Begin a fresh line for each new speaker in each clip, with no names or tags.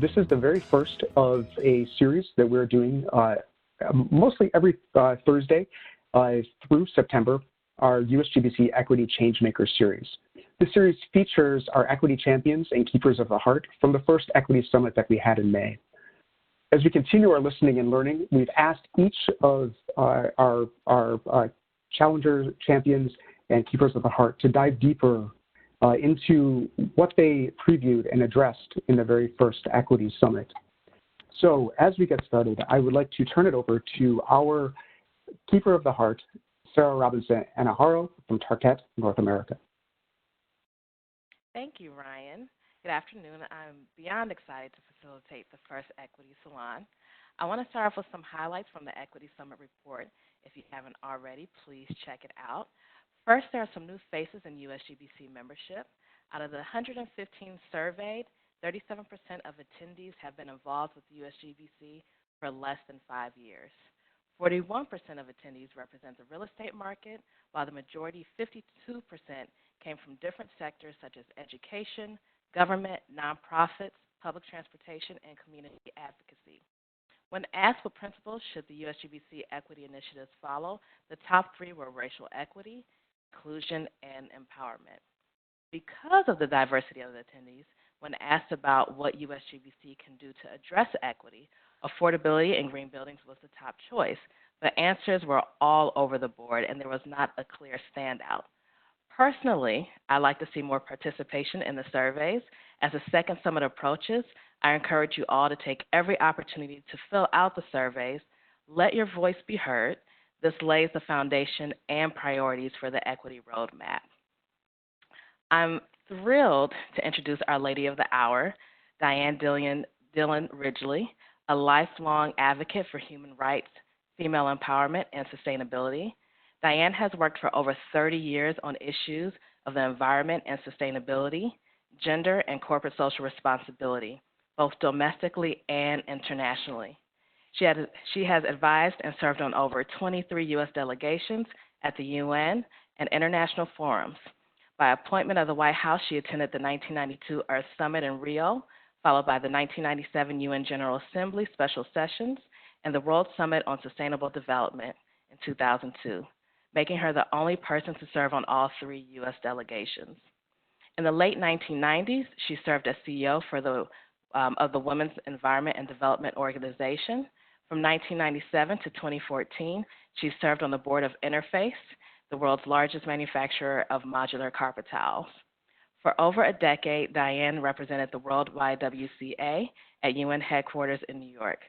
This is the very first of a series that we're doing mostly every Thursday through September, our USGBC Equity Changemakers series. This series features our equity champions and keepers of the heart from the first equity summit that we had in May. As we continue our listening and learning, we've asked each of our challenger champions and keepers of the heart to dive deeper into what they previewed and addressed in the very first equity summit. So as we get started, I would like to turn it over to our keeper of the heart, Sarah Robinson Enaharo from Target, North America.
Thank you, Ryan. Good afternoon. I'm beyond excited to facilitate the first Equity Salon. I want to start off with some highlights from the Equity Summit report. If you haven't already, please check it out. First, there are some new faces in USGBC membership. Out of the 115 surveyed, 37% of attendees have been involved with USGBC for less than 5 years. 41% of attendees represent the real estate market, while the majority, 52%, came from different sectors such as education, government, nonprofits, public transportation, and community advocacy. When asked what principles should the USGBC equity initiatives follow, the top three were racial equity, inclusion, and empowerment. Because of the diversity of the attendees, when asked about what USGBC can do to address equity, affordability and green buildings was the top choice. The answers were all over the board, and there was not a clear standout. Personally, I like to see more participation in the surveys. As the second summit approaches, I encourage you all to take every opportunity to fill out the surveys. Let your voice be heard. This lays the foundation and priorities for the equity roadmap. I'm thrilled to introduce our Lady of the Hour, Dianne Dillon Ridgley, a lifelong advocate for human rights, female empowerment, and sustainability. Dianne has worked for over 30 years on issues of the environment and sustainability, gender, and corporate social responsibility, both domestically and internationally. She has advised and served on over 23 U.S. delegations at the UN and international forums. By appointment of the White House, she attended the 1992 Earth Summit in Rio, followed by the 1997 UN General Assembly Special Sessions and the World Summit on Sustainable Development in 2002, making her the only person to serve on all three U.S. delegations. In the late 1990s, she served as CEO of the Women's Environment and Development Organization. From 1997 to 2014, she served on the board of Interface, the world's largest manufacturer of modular carpet towels. For over a decade, Dianne represented the worldwide WCA at UN headquarters in New York.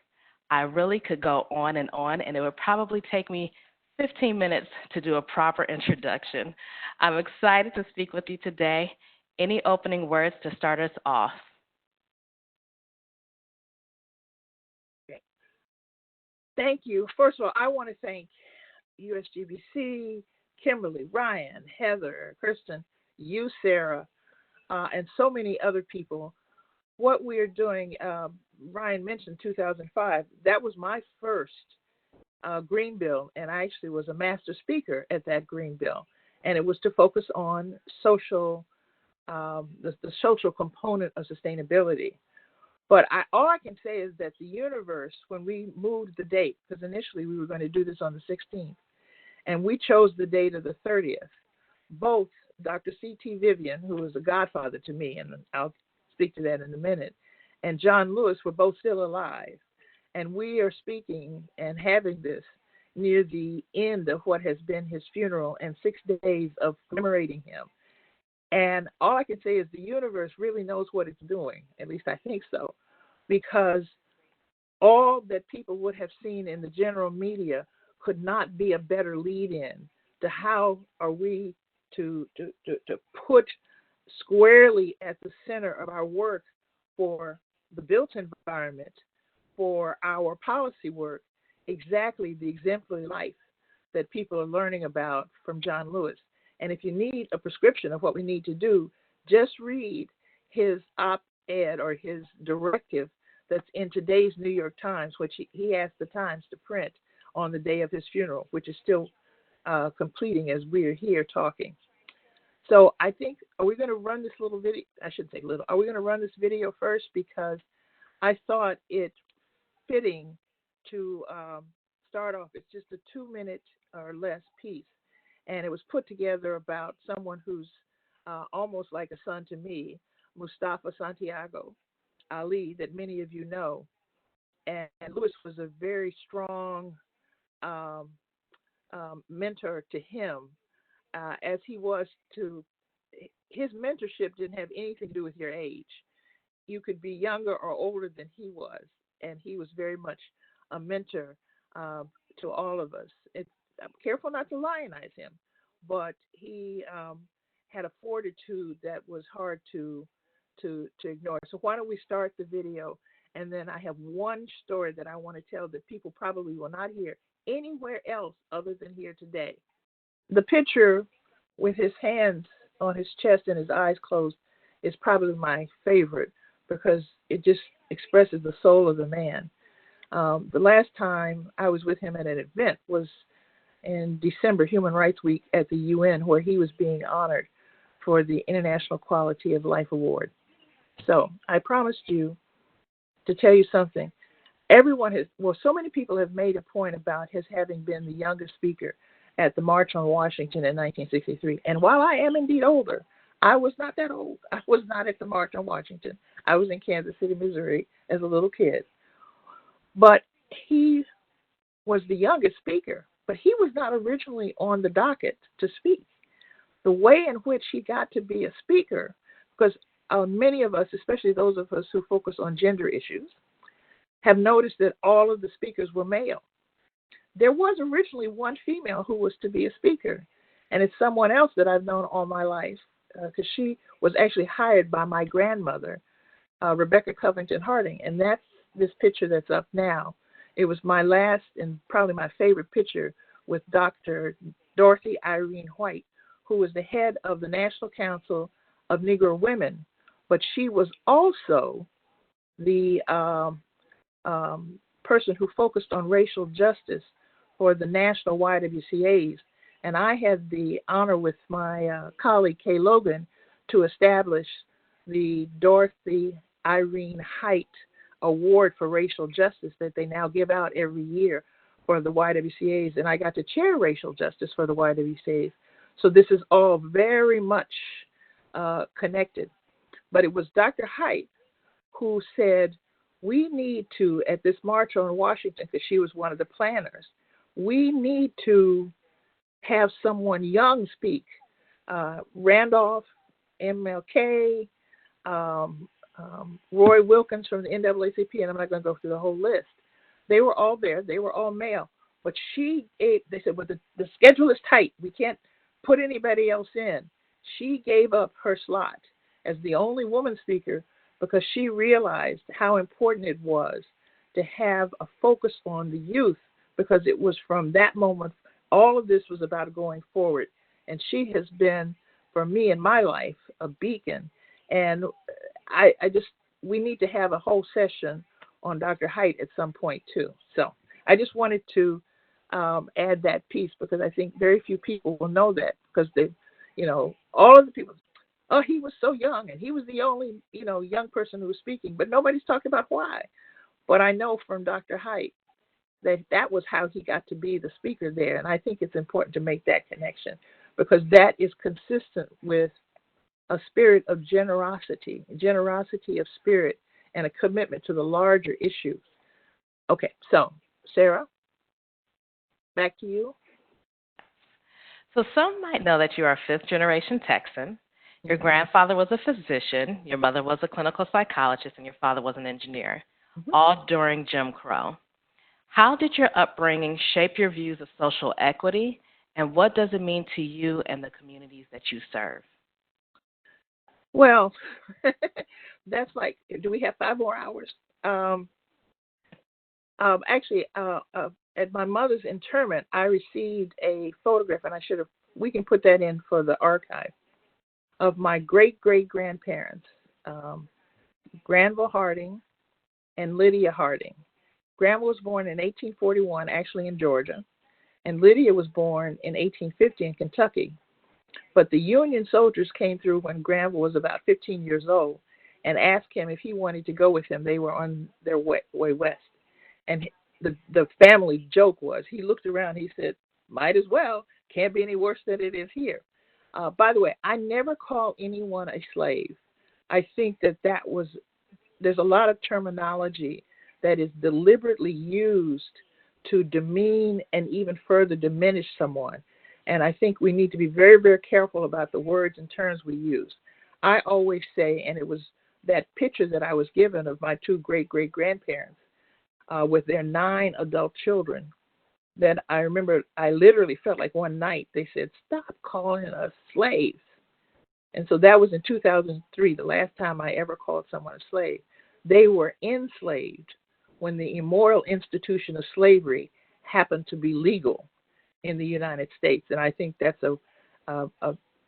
I really could go on, and it would probably take me 15 minutes to do a proper introduction. I'm excited to speak with you today. Any opening words to start us off?
Thank you. First of all, I want to thank USGBC, Kimberly, Ryan, Heather, Kristen, you, Sarah, and so many other people. What we are doing, Ryan mentioned 2005. That was my first Green Bill, and I actually was a master speaker at that Green Bill. And it was to focus on social, the social component of sustainability. But all I can say is that the universe, when we moved the date, because initially we were going to do this on the 16th, and we chose the date of the 30th, both Dr. C.T. Vivian, who was a godfather to me, and I'll speak to that in a minute, and John Lewis were both still alive. And we are speaking and having this near the end of what has been his funeral and 6 days of commemorating him. And all I can say is the universe really knows what it's doing, at least I think so, because all that people would have seen in the general media could not be a better lead-in to how are we to put squarely at the center of our work for the built environment, for our policy work, exactly the exemplary life that people are learning about from John Lewis. And if you need a prescription of what we need to do, just read his op-ed or his directive that's in today's New York Times, which he asked the Times to print on the day of his funeral, which is still completing as we are here talking. So I think, are we going to run this little video? I should say little. Are we going to run this video first? Because I thought it fitting to start off. It's just a 2-minute or less piece, and it was put together about someone who's almost like a son to me, Mustafa Santiago Ali, that many of you know. And Lewis was a very strong um, mentor to him, as he was to his mentorship didn't have anything to do with your age. You could be younger or older than he was, and he was very much a mentor uh, to all of us. I'm careful not to lionize him, but he had a fortitude that was hard to ignore. So why don't we start the video, and then I have one story that I want to tell that people probably will not hear anywhere else other than here today. The picture with his hands on his chest and his eyes closed is probably my favorite because it just expresses the soul of the man. The last time I was with him at an event was in December, Human Rights Week at the UN, where he was being honored for the International Quality of Life Award. So I promised you to tell you something. So many people have made a point about his having been the youngest speaker at the March on Washington in 1963. And while I am indeed older, I was not that old. I was not at the March on Washington. I was in Kansas City, Missouri as a little kid. But he was the youngest speaker, but he was not originally on the docket to speak. The way in which he got to be a speaker, because many of us, especially those of us who focus on gender issues, have noticed that all of the speakers were male. There was originally one female who was to be a speaker, and it's someone else that I've known all my life, because she was actually hired by my grandmother, Rebecca Covington Harding, and that's this picture that's up now. It was my last and probably my favorite picture with Dr. Dorothy Irene White, who was the head of the National Council of Negro Women, but she was also the person who focused on racial justice for the national YWCAs. And I had the honor with my colleague, Kay Logan, to establish the Dorothy Irene Height Award for Racial Justice that they now give out every year for the YWCAs. And I got to chair racial justice for the YWCAs. So this is all very much connected. But it was Dr. Height who said, we need to, at this March on Washington, because she was one of the planners, we need to have someone young speak. Randolph, MLK, Roy Wilkins from the NAACP, and I'm not going to go through the whole list. They were all there. They were all male. But they said, well, the schedule is tight. We can't put anybody else in. She gave up her slot as the only woman speaker because she realized how important it was to have a focus on the youth, because it was from that moment, all of this was about going forward. And she has been, for me in my life, a beacon. And we need to have a whole session on Dr. Height at some point too. So I just wanted to add that piece because I think very few people will know that, because all of the people, oh, he was so young and he was the only, young person who was speaking, but nobody's talking about why. But I know from Dr. Height that was how he got to be the speaker there. And I think it's important to make that connection because that is consistent with a spirit of generosity of spirit, and a commitment to the larger issues. Okay, so Sarah, back to you.
So some might know that you are a fifth-generation Texan. Your grandfather was a physician, your mother was a clinical psychologist, and your father was an engineer, all during Jim Crow. How did your upbringing shape your views of social equity, and what does it mean to you and the communities that you serve?
Well, that's like, do we have 5 more hours? Actually, at my mother's interment, I received a photograph, and we can put that in for the archive, of my great-great-grandparents, Granville Harding and Lydia Harding. Granville was born in 1841, actually in Georgia, and Lydia was born in 1850 in Kentucky. But the Union soldiers came through when Granville was about 15 years old, and asked him if he wanted to go with him. They were on their way west. And the family joke was, he looked around, he said, might as well, can't be any worse than it is here. By the way, I never call anyone a slave. I think there's a lot of terminology that is deliberately used to demean and even further diminish someone. And I think we need to be very, very careful about the words and terms we use. I always say, and it was that picture that I was given of my two great-great-grandparents with their 9 adult children, that I remember I literally felt like one night they said, stop calling us slaves. And so that was in 2003, the last time I ever called someone a slave. They were enslaved when the immoral institution of slavery happened to be legal in the United States. And I think that's a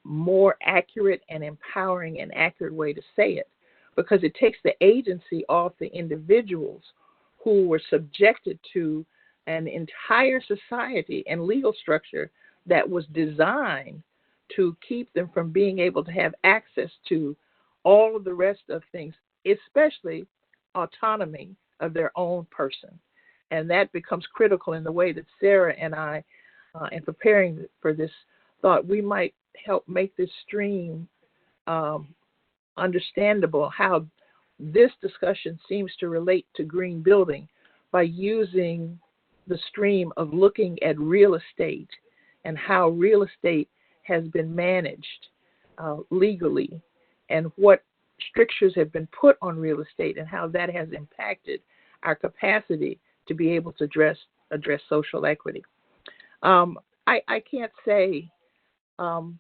more accurate and empowering and accurate way to say it, because it takes the agency off the individuals who were subjected to an entire society and legal structure that was designed to keep them from being able to have access to all of the rest of things, especially autonomy of their own person. And that becomes critical in the way that Sarah and I, in preparing for this, thought we might help make this stream understandable, how this discussion seems to relate to green building by using the stream of looking at real estate and how real estate has been managed legally, and what strictures have been put on real estate and how that has impacted our capacity to be able to address social equity. I can't say, I'm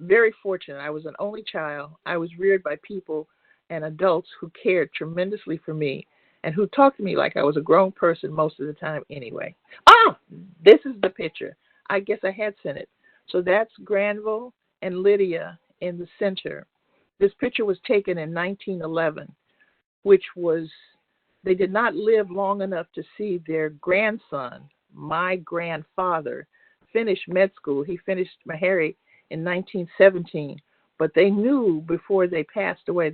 very fortunate. I was an only child. I was reared by people and adults who cared tremendously for me and who talked to me like I was a grown person most of the time anyway. This is the picture. I guess I had sent it. So that's Granville and Lydia in the center. This picture was taken in 1911, which was, they did not live long enough to see their grandson, my grandfather, finish med school. He finished Meharry in 1917, but they knew before they passed away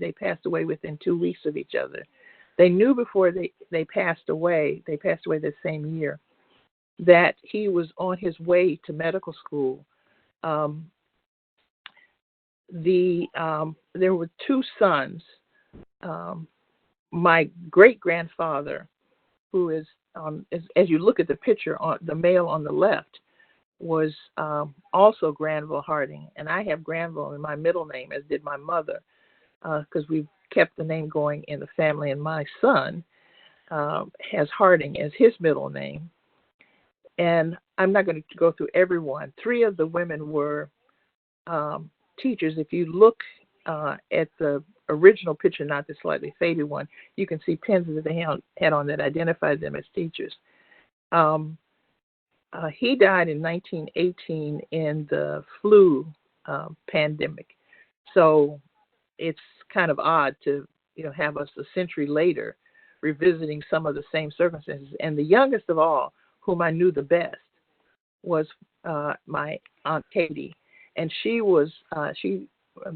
within 2 weeks of each other. They knew before they passed away the same year, that he was on his way to medical school. There were 2 sons. My great-grandfather, who is, as you look at the picture, on the male on the left, was also Granville Harding. And I have Granville in my middle name, as did my mother, because we've kept the name going in the family. And my son has Harding as his middle name. And I'm not going to go through everyone. 3 of the women were teachers. If you look at the original picture, not the slightly faded one, you can see pins that they had on that identified them as teachers. He died in 1918 in the flu pandemic. So it's kind of odd to have us a century later revisiting some of the same circumstances. And the youngest of all, whom I knew the best, was my Aunt Katie. And she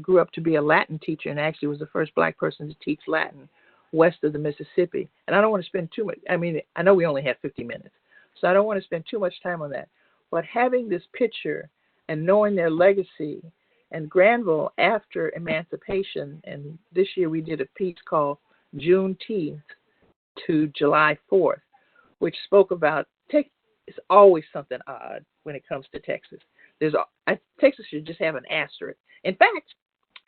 grew up to be a Latin teacher and actually was the first Black person to teach Latin west of the Mississippi. And I don't want to spend too much, I know we only have 50 minutes, so I don't want to spend too much time on that. But having this picture and knowing their legacy, and Granville after emancipation, and this year we did a piece called Juneteenth to July 4th, which spoke about, it's always something odd when it comes to Texas. Texas should just have an asterisk. In fact,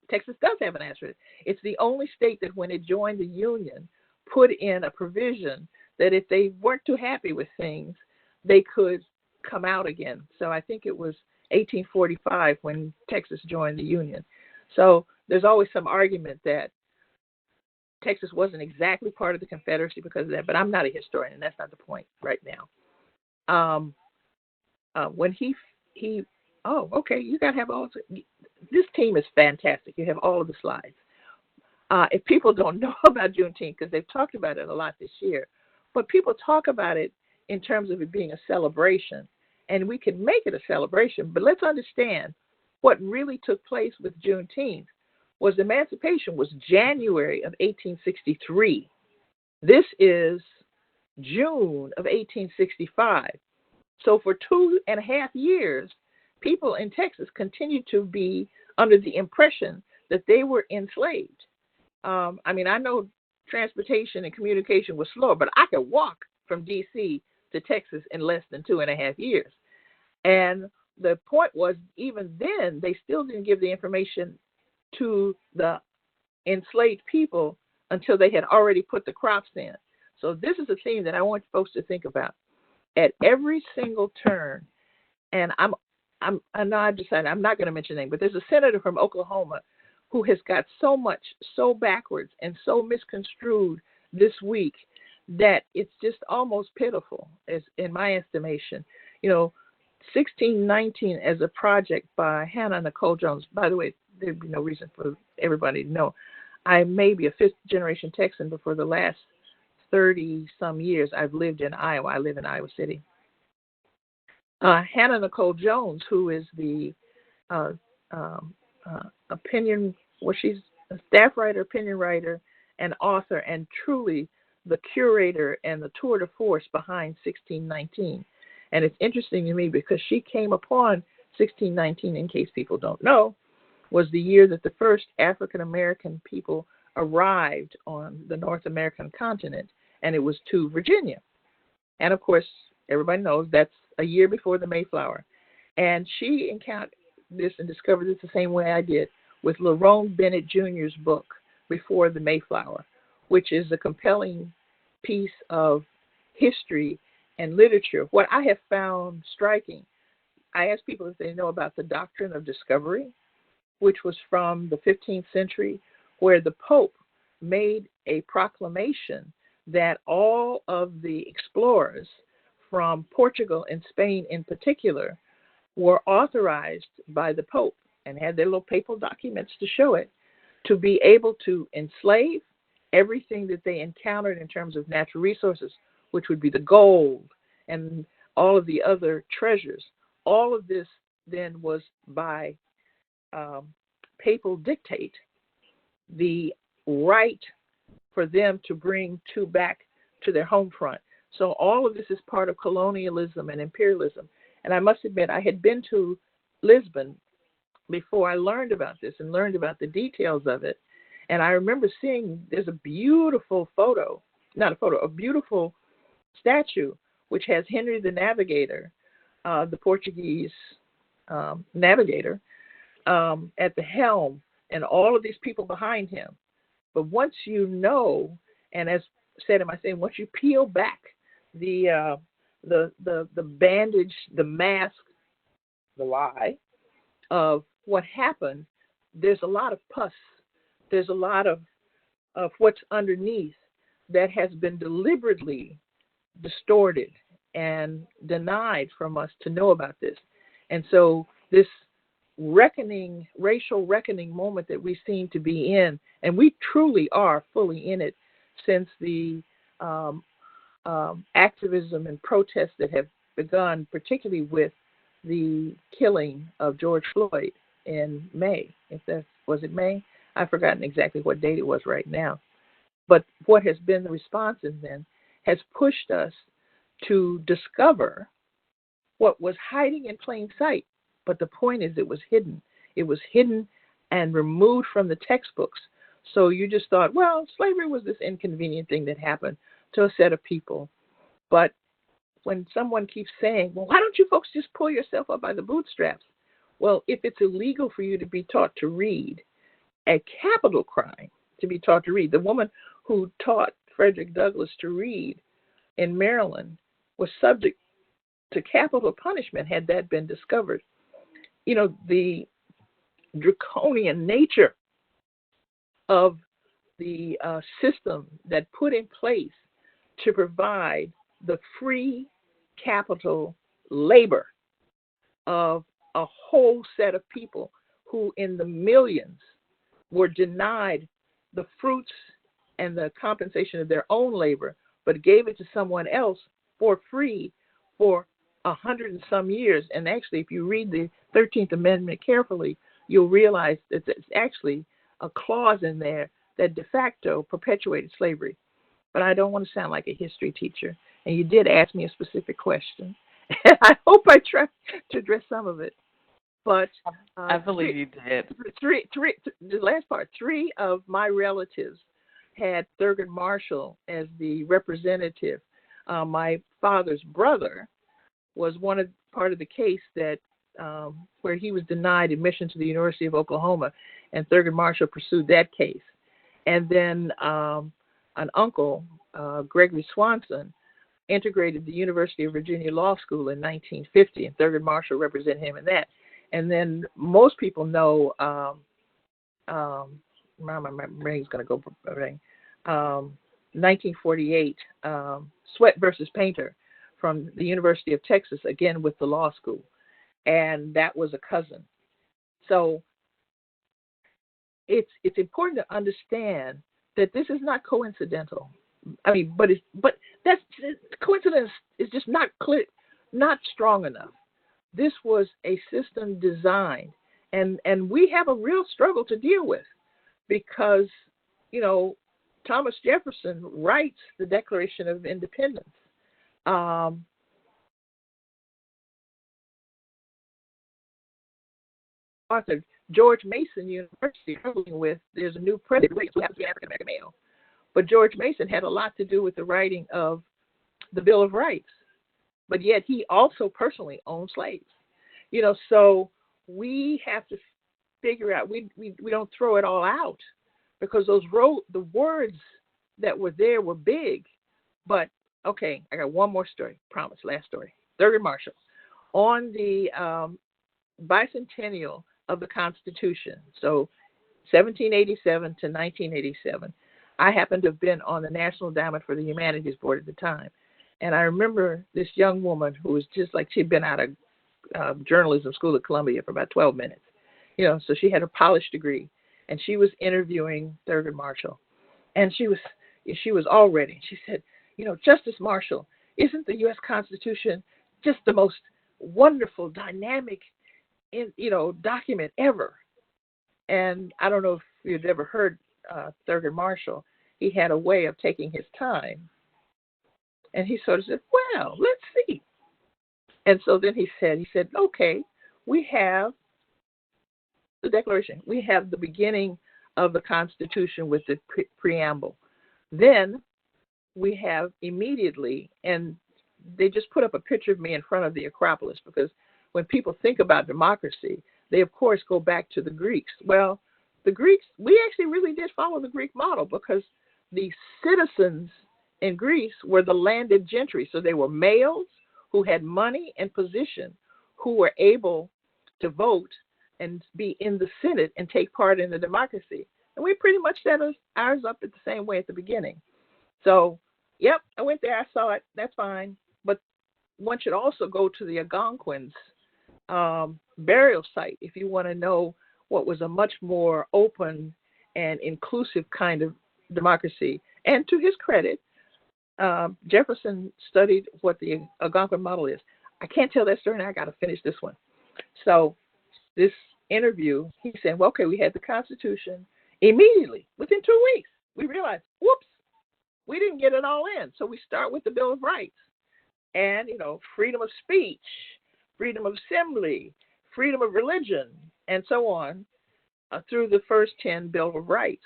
Texas does have an asterisk. It's the only state that when it joined the Union put in a provision that if they weren't too happy with things, they could come out again. So I think it was 1845 when Texas joined the Union. So there's always some argument that Texas wasn't exactly part of the Confederacy because of that, but I'm not a historian, and that's not the point right now. When okay, you got to have all, this team is fantastic. You have all of the slides. If people don't know about Juneteenth, because they've talked about it a lot this year, but people talk about it in terms of it being a celebration, and we can make it a celebration, but let's understand what really took place with Juneteenth was emancipation was January of 1863. This is June of 1865. So for 2.5 years, people in Texas continued to be under the impression that they were enslaved. I know transportation and communication was slower, but I could walk from D.C. to Texas in less than 2.5 years. And the point was, even then, they still didn't give the information to the enslaved people until they had already put the crops in. So this is a theme that I want folks to think about. At every single turn, and I know I've decided I'm not going to mention name, but there's a senator from Oklahoma who has got so much so backwards and so misconstrued this week that it's just almost pitiful, as in my estimation. 1619 as a project by Hannah Nicole Jones. By the way, there'd be no reason for everybody to know. I may be a fifth-generation Texan, but for the last 30-some years, I've lived in Iowa. I live in Iowa City. Hannah Nicole Jones, who is the she's a staff writer, opinion writer, and author, and truly the curator and the tour de force behind 1619. And it's interesting to me because she came upon 1619, in case people don't know, was the year that the first African-American people arrived on the North American continent, and it was to Virginia. And, of course, everybody knows that's a year before the Mayflower. And she encountered this and discovered this the same way I did with Lerone Bennett Jr.'s book, Before the Mayflower, which is a compelling piece of history and literature. What I have found striking, I ask people if they know about the doctrine of discovery, which was from the 15th century, where the Pope made a proclamation that all of the explorers from Portugal and Spain in particular were authorized by the Pope and had their little papal documents to show it, to be able to enslave everything that they encountered in terms of natural resources, which would be the gold and all of the other treasures. All of this then was by papal dictate the right for them to bring back to their home front. So all of this is part of colonialism and imperialism. And I must admit, I had been to Lisbon before I learned about this and learned about the details of it. And I remember seeing there's a beautiful a beautiful statue which has Henry the Navigator, the Portuguese navigator, at the helm, and all of these people behind him. But once you know, and as said in my saying, once you peel back the bandage, the mask, the lie of what happened, there's a lot of pus. There's a lot of what's underneath that has been deliberately distorted and denied from us to know about this. And so this reckoning, racial reckoning moment that we seem to be in, and we truly are fully in it since the activism and protests that have begun, particularly with the killing of George Floyd in May. Was it May? I've forgotten exactly what date it was right now. But what has been the response then has pushed us to discover what was hiding in plain sight. But the point is, it was hidden. It was hidden and removed from the textbooks. So you just thought, well, slavery was this inconvenient thing that happened to a set of people. But when someone keeps saying, well, why don't you folks just pull yourself up by the bootstraps? Well, if it's illegal for you to be taught to read, a capital crime to be taught to read. The woman who taught Frederick Douglass to read in Maryland was subject to capital punishment had that been discovered. The draconian nature of the system that put in place to provide the free capital labor of a whole set of people who in the millions were denied the fruits and the compensation of their own labor, but gave it to someone else for free for 100 and some years. And actually, if you read the 13th Amendment carefully, you'll realize that it's actually a clause in there that de facto perpetuated slavery. But I don't want to sound like a history teacher. And you did ask me a specific question. And I hope I try to address some of it. But
I believe you did.
The last part, 3 of my relatives had Thurgood Marshall as the representative. My father's brother was part of the case that where he was denied admission to the University of Oklahoma, and Thurgood Marshall pursued that case. And then an uncle, Gregory Swanson, integrated the University of Virginia Law School in 1950, and Thurgood Marshall represented him in that. And then most people know, my brain's going to go, 1948, Sweat versus Painter from the University of Texas, again with the law school. And that was a cousin. So it's important to understand that this is not coincidental. I mean, but that's coincidence is just not clear, not strong enough. This was a system designed, and we have a real struggle to deal with because, you know, Thomas Jefferson writes the Declaration of Independence. Arthur George Mason University struggling with, there's a new president who happens to be African American male. But George Mason had a lot to do with the writing of the Bill of Rights. But yet he also personally owned slaves. You know, so we have to figure out, we don't throw it all out because the words that were there were big. But, okay, I got one more story, promise, last story. Thurgood Marshall. On the bicentennial of the Constitution, so 1787 to 1987, I happened to have been on the National Endowment for the Humanities Board at the time. And I remember this young woman who was just like, she'd been out of journalism school at Columbia for about 12 minutes. You know, so she had a polished degree. And she was interviewing Thurgood Marshall. And she was all ready. She said, you know, Justice Marshall, isn't the U.S. Constitution just the most wonderful, dynamic, document ever? And I don't know if you'd ever heard Thurgood Marshall. He had a way of taking his time. And he sort of said, well, let's see. And so then he said, okay, we have the Declaration. We have the beginning of the Constitution with the preamble. Then we have immediately, and they just put up a picture of me in front of the Acropolis because when people think about democracy, they, of course, go back to the Greeks. Well, the Greeks, we actually really did follow the Greek model because the citizens in Greece were the landed gentry. So they were males who had money and position who were able to vote and be in the Senate and take part in the democracy. And we pretty much set ours up the same way at the beginning. So, yep, I went there, I saw it, that's fine. But one should also go to the Algonquins burial site if you want to know what was a much more open and inclusive kind of democracy. And to his credit, Jefferson studied what the Algonquin model is. I can't tell that story now. I got to finish this one. So this interview, he said, well, okay, we had the Constitution. Immediately, within 2 weeks, we realized, whoops, we didn't get it all in. So we start with the Bill of Rights. And, freedom of speech, freedom of assembly, freedom of religion, and so on, through the first 10 Bill of Rights.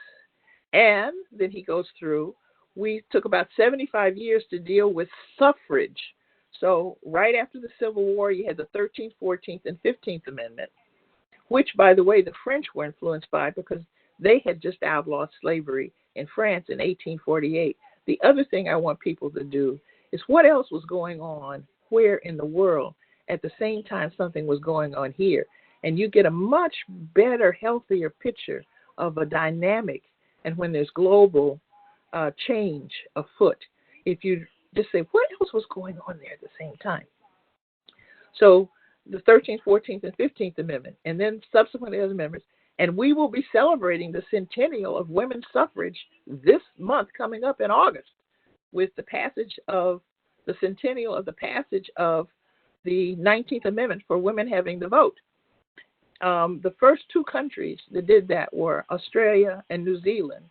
And then he goes through, we took about 75 years to deal with suffrage. So right after the Civil War, you had the 13th, 14th, and 15th Amendment, which, by the way, the French were influenced by because they had just outlawed slavery in France in 1848. The other thing I want people to do is what else was going on where in the world at the same time something was going on here. And you get a much better, healthier picture of a dynamic and when there's global change afoot. If you just say, what else was going on there at the same time? So the 13th, 14th, and 15th Amendment, and then subsequently other amendments. And we will be celebrating the centennial of women's suffrage this month coming up in August with the passage of the centennial of the passage of the 19th Amendment for women having the vote. The first two countries that did that were Australia and New Zealand,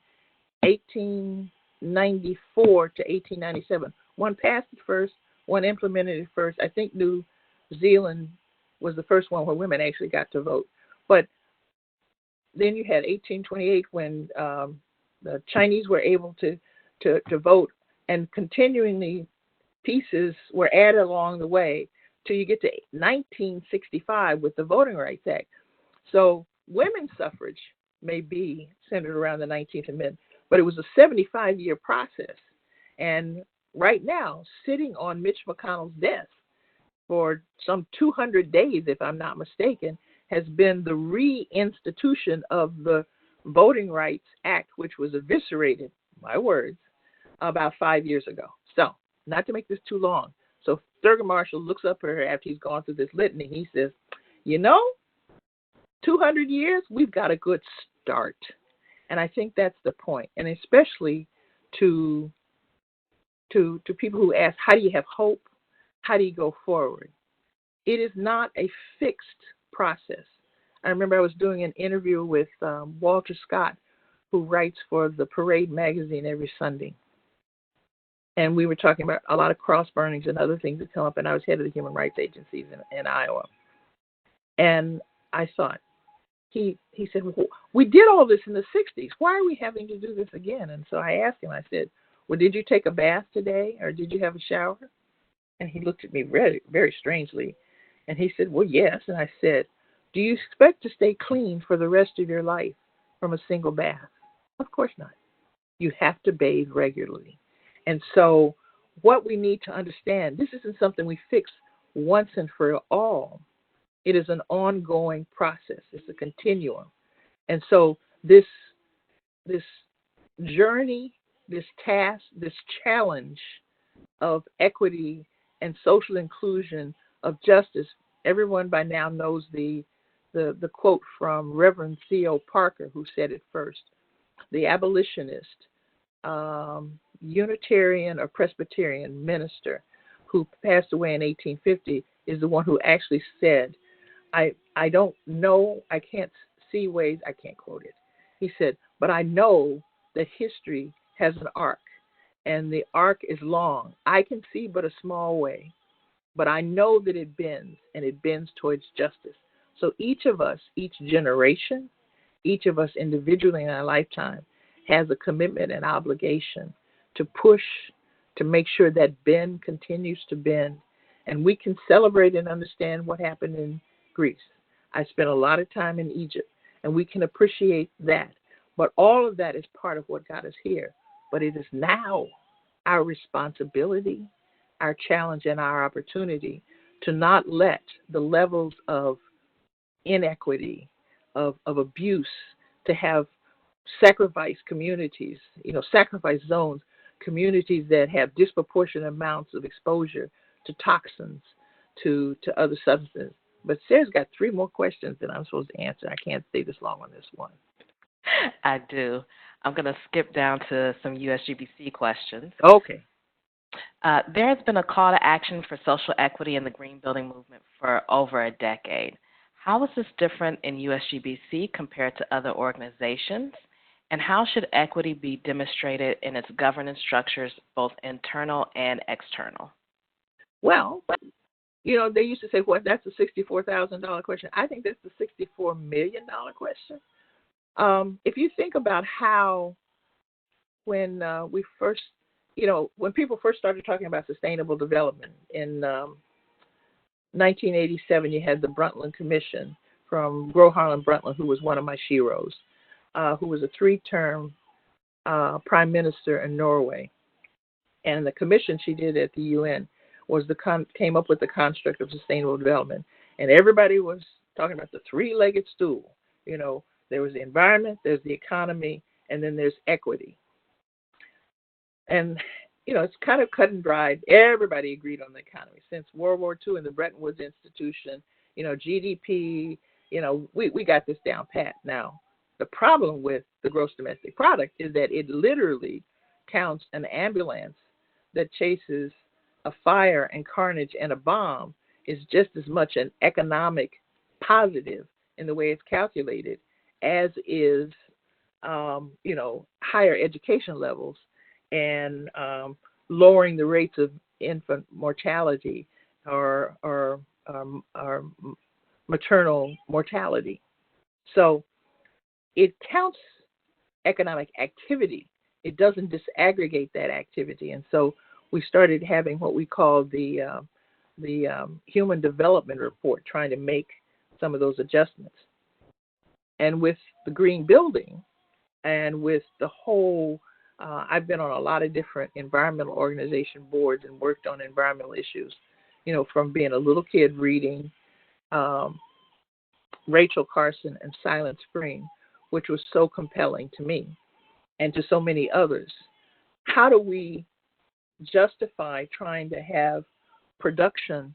1894 to 1897. One passed it first, one implemented it first. I think New Zealand was the first one where women actually got to vote. But then you had 1828 when the Chinese were able to vote, and continually pieces were added along the way till you get to 1965 with the Voting Rights Act. So women's suffrage may be centered around the 19th Amendment, but it was a 75-year process. And right now, sitting on Mitch McConnell's desk for some 200 days, if I'm not mistaken, has been the reinstitution of the Voting Rights Act, which was eviscerated, my words, about 5 years ago. So, not to make this too long. So Thurgood Marshall looks up at her after he's gone through this litany. He says, 200 years, we've got a good start. And I think that's the point. And especially to people who ask, how do you have hope? How do you go forward? It is not a fixed process. I remember I was doing an interview with Walter Scott, who writes for the Parade magazine every Sunday. And we were talking about a lot of cross burnings and other things that come up, and I was head of the human rights agencies in Iowa. And I thought, he said, well, we did all this in the 60s. Why are we having to do this again? And so I asked him, I said, well, did you take a bath today, or did you have a shower? And he looked at me very, very strangely. And he said, well, yes. And I said, do you expect to stay clean for the rest of your life from a single bath? Of course not. You have to bathe regularly. And so what we need to understand, this isn't something we fix once and for all. It is an ongoing process. It's a continuum. And so this journey, this task, this challenge of equity and social inclusion, of justice, everyone by now knows the quote from Reverend Theo Parker, who said it first. The abolitionist, Unitarian or Presbyterian minister who passed away in 1850 is the one who actually said, I don't know, I can't see ways, I can't quote it. He said, but I know that history has an arc, and the arc is long. I can see but a small way, but I know that it bends, and it bends towards justice. So each of us, each generation, each of us individually in our lifetime has a commitment and obligation to push, to make sure that bend continues to bend. And we can celebrate and understand what happened in Greece. I spent a lot of time in Egypt, and we can appreciate that. But all of that is part of what got us here. But it is now our responsibility, our challenge, and our opportunity to not let the levels of inequity, of abuse, to have sacrifice communities, sacrifice zones, communities that have disproportionate amounts of exposure to toxins, to other substances. But Sarah's got 3 more questions that I'm supposed to answer. I can't stay this long on this one.
I do. I'm going to skip down to some USGBC questions.
Okay.
There has been a call to action for social equity in the green building movement for over a decade. How is this different in USGBC compared to other organizations? And how should equity be demonstrated in its governance structures, both internal and external?
Well, they used to say, well, that's a $64,000 question. I think that's the $64 million question. If you think about how when we first, when people first started talking about sustainable development in 1987, you had the Brundtland Commission from Gro Harlem Brundtland, who was one of my sheroes, who was a 3-term prime minister in Norway. And the commission she did at the UN was came up with the construct of sustainable development. And everybody was talking about the 3-legged stool. There was the environment, there's the economy, and then there's equity. And, it's kind of cut and dried. Everybody agreed on the economy. Since World War II and the Bretton Woods Institution, GDP, we got this down pat. Now, the problem with the gross domestic product is that it literally counts an ambulance that chases a fire and carnage and a bomb is just as much an economic positive in the way it's calculated, as is, higher education levels and lowering the rates of infant mortality or maternal mortality. So it counts economic activity. It doesn't disaggregate that activity. And so we started having what we call the Human Development Report, trying to make some of those adjustments. And with the green building and with the whole, I've been on a lot of different environmental organization boards and worked on environmental issues, from being a little kid reading Rachel Carson and Silent Spring, which was so compelling to me and to so many others. How do we justify trying to have production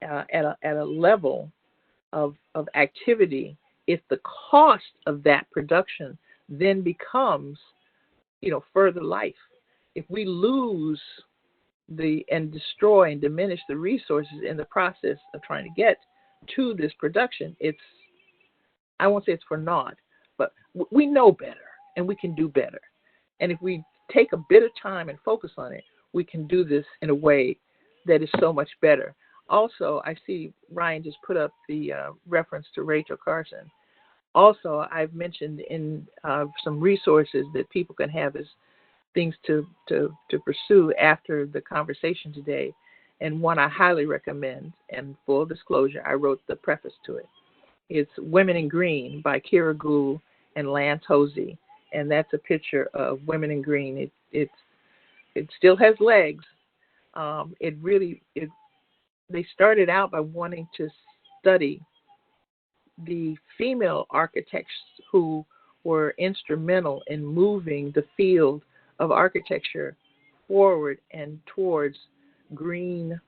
at a level of activity if the cost of that production then becomes, further life? If we lose and destroy and diminish the resources in the process of trying to get to this production, I won't say it's for naught, but we know better and we can do better. And if we take a bit of time and focus on it, we can do this in a way that is so much better. Also, I see Ryan just put up the reference to Rachel Carson. Also, I've mentioned in some resources that people can have as things to pursue after the conversation today. And one I highly recommend, and full disclosure, I wrote the preface to it. It's Women in Green by Kira Gould and Lance Hosey. And that's a picture of women in green. It still has legs. They started out by wanting to study the female architects who were instrumental in moving the field of architecture forward and towards greening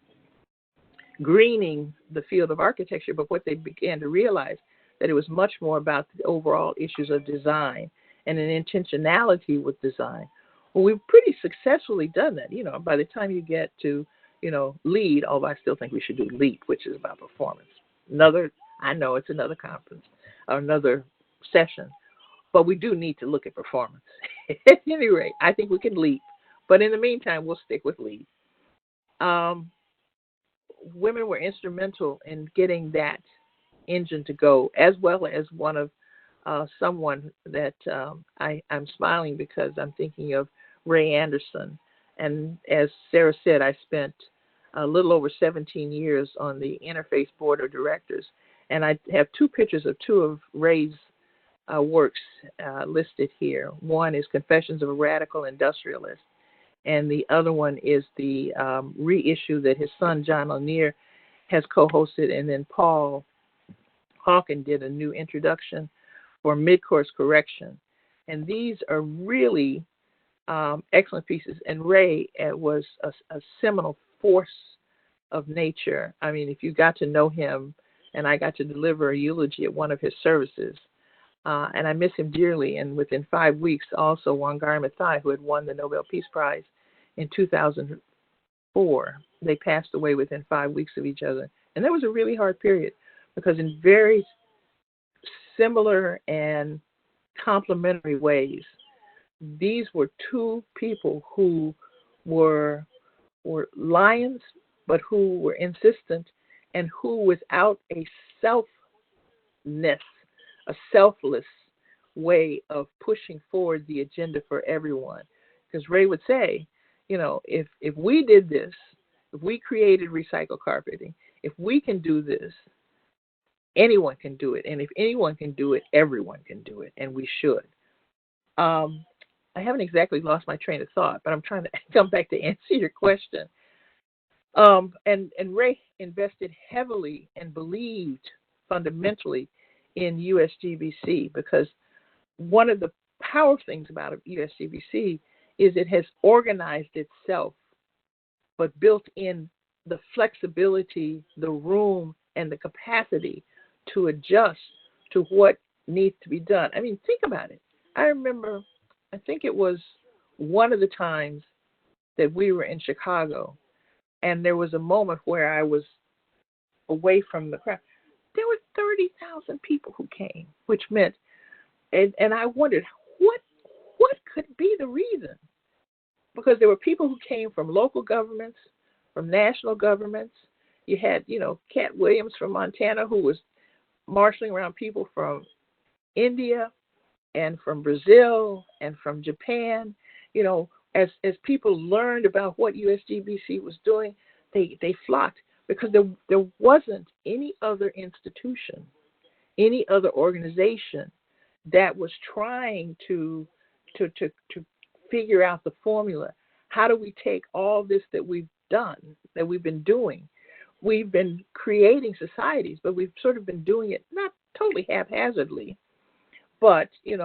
the field of architecture. But what they began to realize that it was much more about the overall issues of design and an intentionality with design. Well, we've pretty successfully done that. By the time you get to, LEAD, although I still think we should do LEAP, which is about performance. I know it's another conference or another session, but we do need to look at performance. At any rate, I think we can LEAP, but in the meantime, we'll stick with LEAD. Women were instrumental in getting that engine to go, as well as one of someone that I'm smiling because I'm thinking of Ray Anderson. And as Sarah said, I spent a little over 17 years on the Interface Board of Directors. And I have two pictures of two of Ray's works listed here. One is Confessions of a Radical Industrialist, and the other one is the reissue that his son John Lanier has co-hosted, and then Paul Hawken did a new introduction for mid-course correction. And these are really excellent pieces. And Ray was a seminal force of nature. I mean, if you got to know him, and I got to deliver a eulogy at one of his services, and I miss him dearly. And within 5 weeks, also Wangari Maathai, who had won the Nobel Peace Prize in 2004, they passed away within 5 weeks of each other. And that was a really hard period because in very similar and complementary ways, these were two people who were lions, but who were insistent and who, without a selfness, a selfless way of pushing forward the agenda for everyone. Because Ray would say, if we did this, if we created recycled carpeting, if we can do this, anyone can do it. And if anyone can do it, everyone can do it, and we should. I haven't exactly lost my train of thought, but I'm trying to come back to answer your question. And Ray invested heavily and believed fundamentally in USGBC, because one of the powerful things about USGBC is it has organized itself, but built in the flexibility, the room, and the capacity to adjust to what needs to be done. I mean, think about it. I remember, I think it was one of the times that we were in Chicago, and there was a moment where I was away from the crowd. there were 30,000 people who came, which meant, and I wondered what could be the reason, because there were people who came from local governments, from national governments. You had, Cat Williams from Montana, who was marshaling around people from India and from Brazil and from Japan. As people learned about what USGBC was doing, they flocked, because there wasn't any other institution, any other organization that was trying to figure out the formula. How do we take all this that we've done, that we've been doing? We've been creating societies, but we've sort of been doing it not totally haphazardly, but you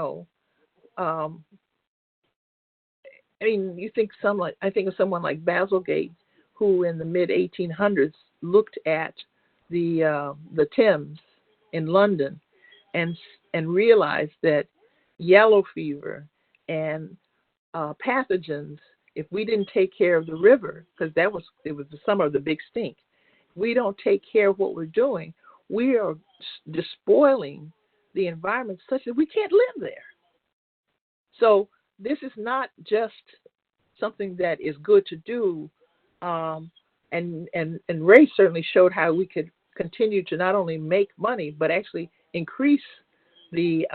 think I think of someone like Bazalgette, who in the mid 1800s looked at the Thames in London and realized that yellow fever and pathogens, if we didn't take care of the river, because it was the summer of the big stink, if we don't take care of what we're doing, we are despoiling the environment such that we can't live there. So this is not just something that is good to do, and Ray certainly showed how we could continue to not only make money but actually increase the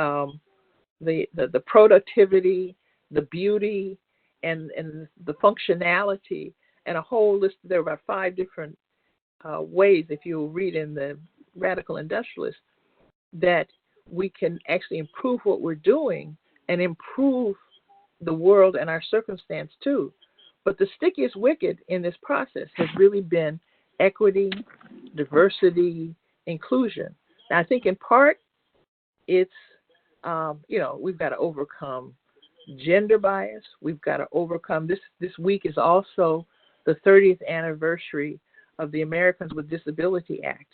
productivity, the beauty, and the functionality, and a whole list. There are about 5 different ways, if you read in the Radical Industrialist, that we can actually improve what we're doing and improve the world and our circumstance too. But the stickiest wicket in this process has really been equity, diversity, inclusion. Now, I think in part it's, we've got to overcome gender bias. We've got to overcome this week is also the 30th anniversary of the Americans with Disability Act.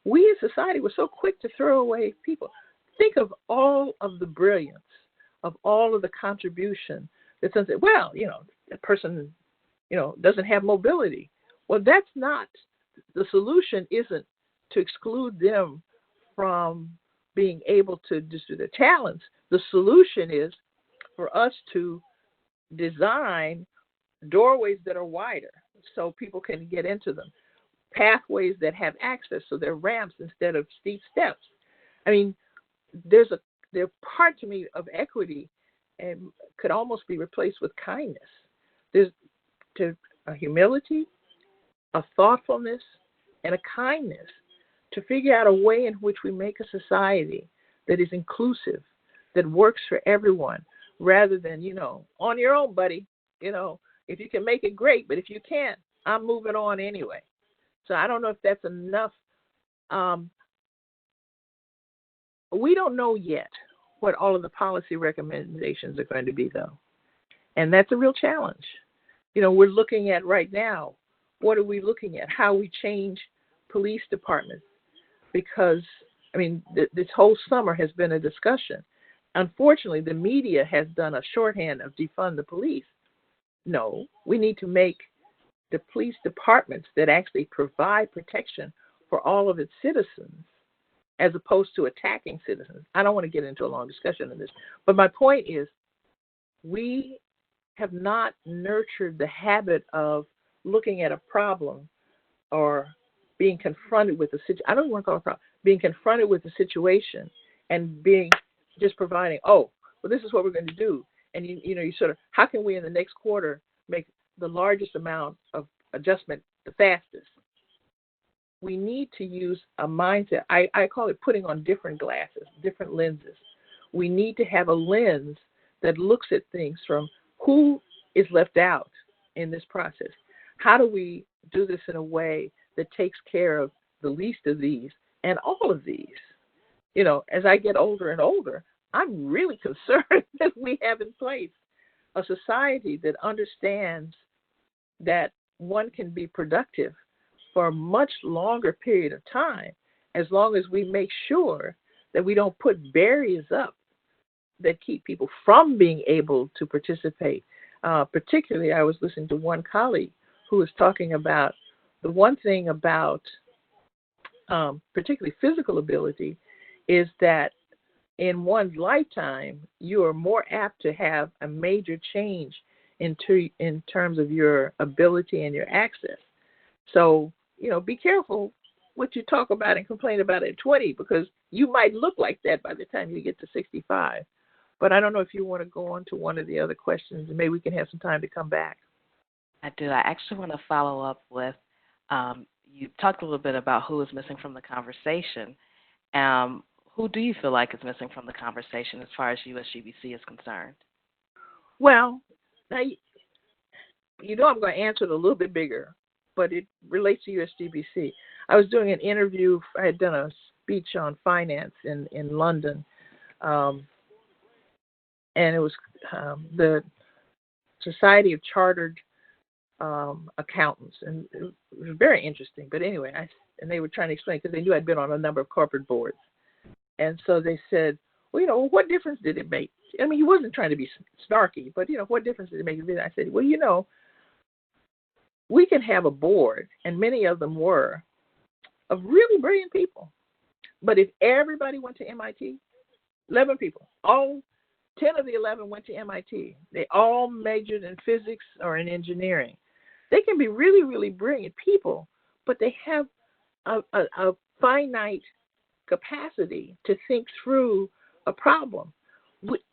We as society were so quick to throw away people. Think of all of the brilliance, of all of the contribution that says, well, that person, doesn't have mobility. Well, that's not, the solution isn't to exclude them from being able to just do their talents. The solution is for us to design doorways that are wider so people can get into them, pathways that have access, so they're ramps instead of steep steps. There's part to me of equity and could almost be replaced with kindness. There's a humility, a thoughtfulness, and a kindness to figure out a way in which we make a society that is inclusive, that works for everyone, rather than, on your own, buddy. If you can make it, great, but if you can't, I'm moving on anyway. So I don't know if that's enough. We don't know yet what all of the policy recommendations are going to be, though. And that's a real challenge. We're looking at right now, what are we looking at? How we change police departments. Because, this whole summer has been a discussion. Unfortunately, the media has done a shorthand of defund the police. No, we need to make the police departments that actually provide protection for all of its citizens, as opposed to attacking citizens. I don't want to get into a long discussion of this, but my point is we have not nurtured the habit of looking at a problem or being confronted with a situation. I don't want to call it a problem. Being confronted with a situation and being just providing, this is what we're going to do. And you sort of, how can we in the next quarter make the largest amount of adjustment the fastest? We need to use a mindset. I call it putting on different glasses, different lenses. We need to have a lens that looks at things from who is left out in this process. How do we do this in a way that takes care of the least of these and all of these? As I get older and older, I'm really concerned that we have in place a society that understands that one can be productive for a much longer period of time, as long as we make sure that we don't put barriers up that keep people from being able to participate. Particularly, I was listening to one colleague who was talking about the one thing about particularly physical ability, is that in one's lifetime, you are more apt to have a major change in terms of your ability and your access. So, be careful what you talk about and complain about at 20, because you might look like that by the time you get to 65. But I don't know if you want to go on to one of the other questions, and maybe we can have some time to come back.
I do. I actually want to follow up with, you talked a little bit about who is missing from the conversation. Who do you feel like is missing from the conversation as far as USGBC is concerned?
Well, now, I'm going to answer it a little bit bigger, but it relates to USGBC. I was doing an interview. I had done a speech on finance in London, and it was the Society of Chartered Accountants, and it was very interesting. But anyway, and they were trying to explain, because they knew I'd been on a number of corporate boards. And so they said, well, what difference did it make? I mean, he wasn't trying to be snarky, but, what difference did it make? I said, well, we can have a board, and many of them were, of really brilliant people. But if everybody went to MIT, 11 people, all 10 of the 11 went to MIT. They all majored in physics or in engineering. They can be really, really brilliant people, but they have a finite capacity to think through a problem.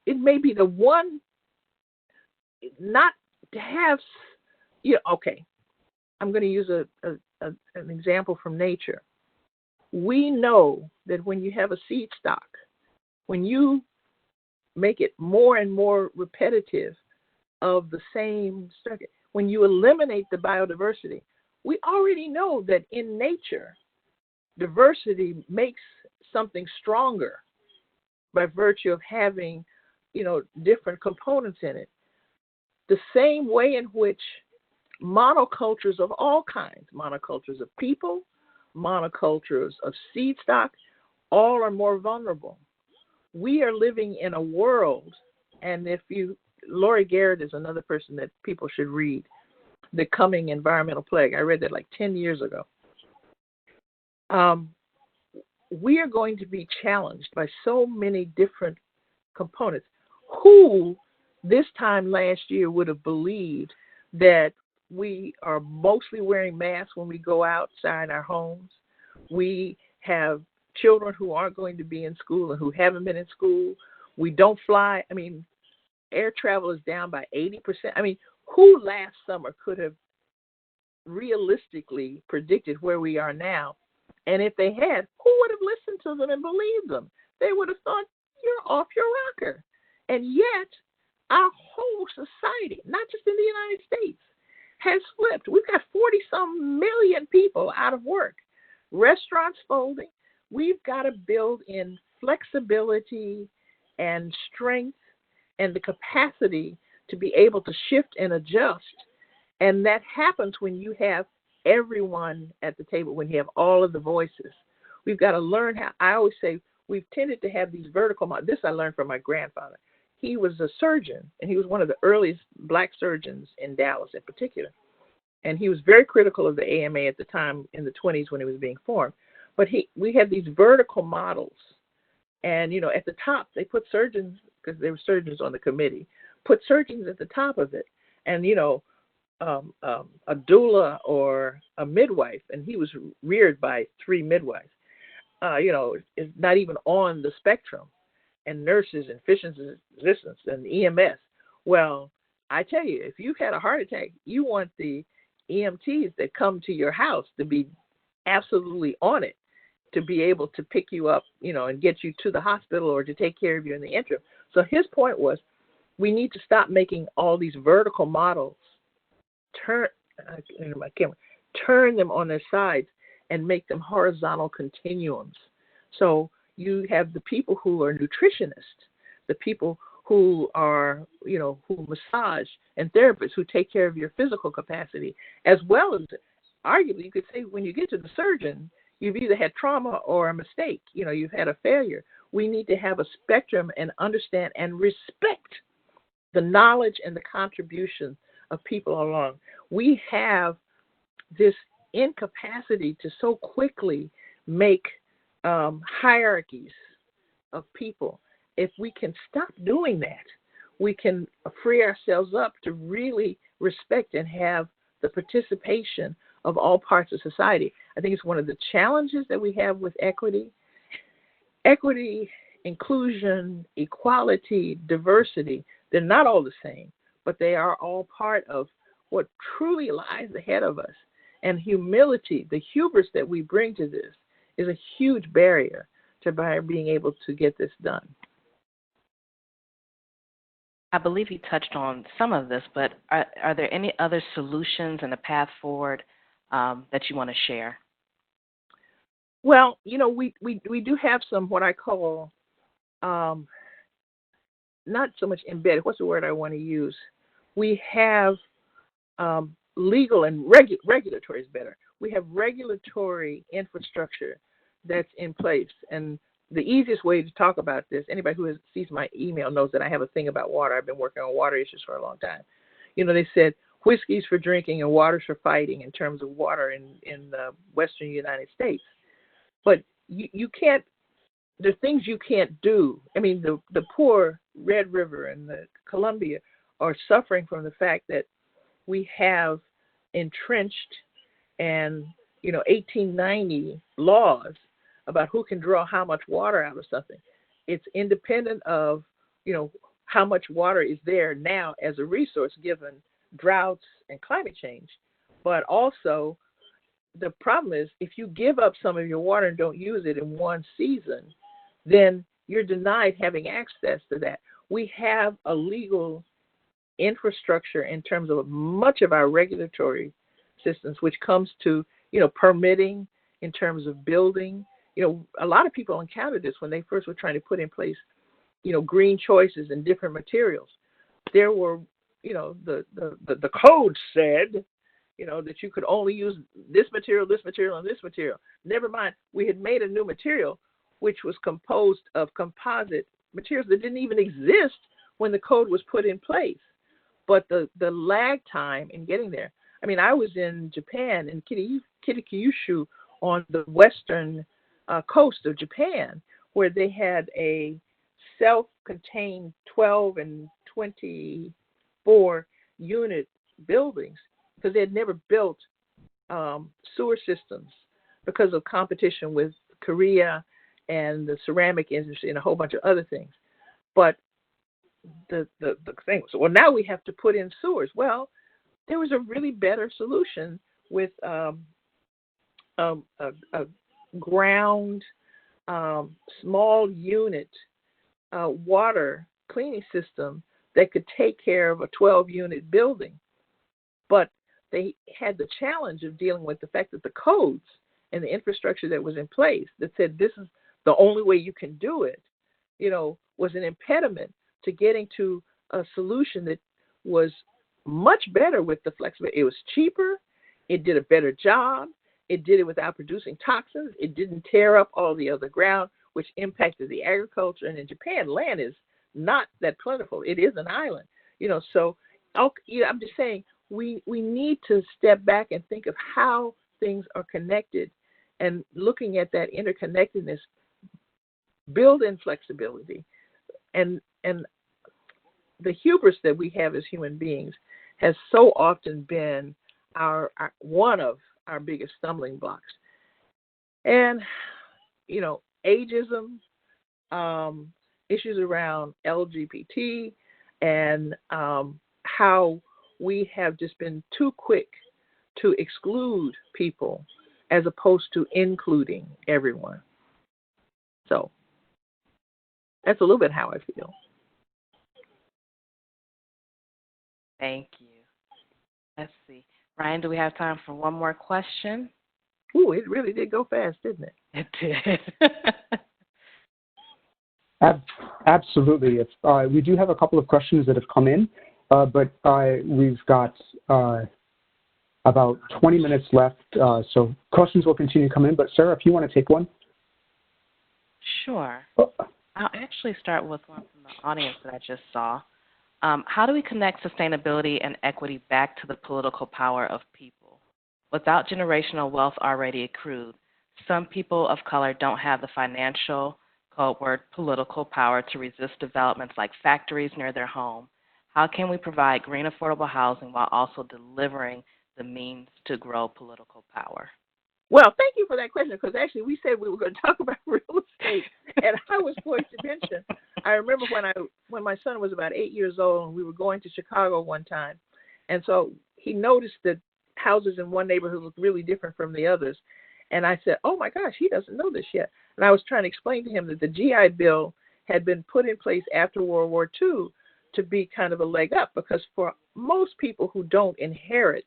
It may be the one not to have, okay, I'm going to use an example from nature. We know that when you have a seed stock, when you make it more and more repetitive of the same circuit, when you eliminate the biodiversity, we already know that in nature, diversity makes something stronger by virtue of having, different components in it. The same way in which monocultures of all kinds, monocultures of people, monocultures of seed stock, all are more vulnerable. We are living in a world, and Laurie Garrett is another person that people should read, The Coming Environmental Plague. I read that like 10 years ago. We are going to be challenged by so many different components. Who this time last year would have believed that we are mostly wearing masks when we go outside our homes? We have children who aren't going to be in school and who haven't been in school. We don't fly. I mean, air travel is down by 80%. I mean, who last summer could have realistically predicted where we are now? And if they had, who would have listened to them and believed them? They would have thought, you're off your rocker. And yet, our whole society, not just in the United States, has flipped. We've got 40-some million people out of work. Restaurants folding. We've got to build in flexibility and strength and the capacity to be able to shift and adjust. And that happens when you have everyone at the table, when you have all of the voices. We've got to learn how. I always say we've tended to have these vertical models. This I learned from my grandfather. He was a surgeon, and he was one of the earliest black surgeons in Dallas in particular. And he was very critical of the AMA at the time in the 20s when it was being formed. But we had these vertical models. And, at the top, they put surgeons, because there were surgeons on the committee, put surgeons at the top of it. And, a doula or a midwife, and he was reared by 3 midwives, is not even on the spectrum. And nurses and physicians and EMS. Well, I tell you, if you've had a heart attack, you want the EMTs that come to your house to be absolutely on it, to be able to pick you up, and get you to the hospital or to take care of you in the interim. So his point was, we need to stop making all these vertical models, turn them on their sides and make them horizontal continuums. So you have the people who are nutritionists, the people who are, who massage, and therapists who take care of your physical capacity, as well as, arguably, you could say when you get to the surgeon, you've either had trauma or a mistake, you've had a failure. We need to have a spectrum and understand and respect the knowledge and the contribution of people along. We have this incapacity to so quickly make hierarchies of people. If we can stop doing that, we can free ourselves up to really respect and have the participation of all parts of society. I think it's one of the challenges that we have with equity. Equity, inclusion, equality, diversity, they're not all the same, but they are all part of what truly lies ahead of us. And humility, the hubris that we bring to this, is a huge barrier to being able to get this done.
I believe you touched on some of this, but are there any other solutions and a path forward that you want to share?
Well, you know, we do have some what I call not so much embedded. What's the word I want to use? We have legal and regulatory is better. We have regulatory infrastructure that's in place. And the easiest way to talk about this, anybody who sees my email knows that I have a thing about water. I've been working on water issues for a long time. You know, they said whiskey's for drinking and water's for fighting in terms of water in the western United States. But you can't, there are things you can't do. I mean, the poor Red River and the Columbia are suffering from the fact that we have entrenched and, 1890 laws about who can draw how much water out of something. It's independent of, how much water is there now as a resource given droughts and climate change. But also, the problem is if you give up some of your water and don't use it in one season, then you're denied having access to that. We have a legal infrastructure in terms of much of our regulatory systems, which comes to, permitting in terms of building. A lot of people encountered this when they first were trying to put in place, green choices and different materials. There were, the code said, that you could only use this material, and this material. Never mind, we had made a new material which was composed of composite materials that didn't even exist when the code was put in place. But the lag time in getting there. I mean, I was in Japan, in Kitakyushu, on the western coast of Japan, where they had a self-contained 12 and 24 unit buildings because they had never built sewer systems because of competition with Korea and the ceramic industry and a whole bunch of other things. But the thing was, well, now we have to put in sewers. Well, there was a really better solution with a ground small unit water cleaning system that could take care of a 12-unit building. But they had the challenge of dealing with the fact that the codes and the infrastructure that was in place that said this is the only way you can do it, was an impediment to getting to a solution that was much better with the flexibility. It was cheaper. It did a better job. It did it without producing toxins. It didn't tear up all the other ground, which impacted the agriculture. And in Japan, land is not that plentiful. It is an island, So I'm just saying we need to step back and think of how things are connected, and looking at that interconnectedness, build in flexibility, and the hubris that we have as human beings has so often been our one of our biggest stumbling blocks. And, ageism, issues around LGBT, and how we have just been too quick to exclude people as opposed to including everyone. So that's a little bit how I feel.
Thank you. Let's see. Ryan, do we have time for one more question?
Ooh, it really did go fast, didn't it?
It did.
Absolutely. We do have a couple of questions that have come in, but we've got about 20 minutes left, so questions will continue to come in. But Sarah, if you want to take one.
Sure. I'll actually start with one from the audience that I just saw. How do we connect sustainability and equity back to the political power of people? Without generational wealth already accrued, Some people of color don't have the financial, code word, political power to resist developments like factories near their home. How can we provide green, affordable housing while also delivering the means to grow political power?
Well, thank you for that question, because actually we said we were going to talk about real estate, and I was going to mention, I remember when my son was about 8 years old and we were going to Chicago one time, and so he noticed that houses in one neighborhood looked really different from the others, and I said, oh my gosh, he doesn't know this yet. And I was trying to explain to him that the GI Bill had been put in place after World War II to be kind of a leg up, because for most people who don't inherit,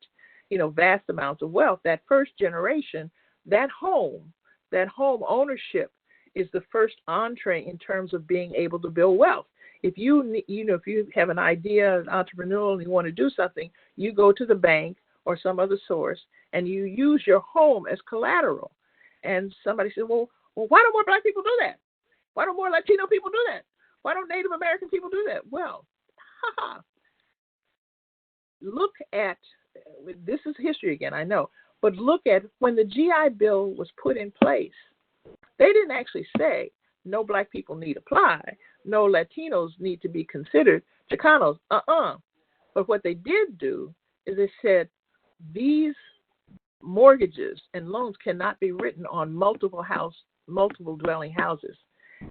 vast amounts of wealth, that first generation, that home ownership is the first entree in terms of being able to build wealth. If you have an idea, an entrepreneurial, and you want to do something, you go to the bank or some other source and you use your home as collateral. And somebody said, well, why don't more Black people do that? Why don't more Latino people do that? Why don't Native American people do that? Well, look at, this is history again, I know, but look at when the GI Bill was put in place. They didn't actually say no Black people need apply, no Latinos need to be considered, Chicanos, But what they did do is they said these mortgages and loans cannot be written on multiple dwelling houses.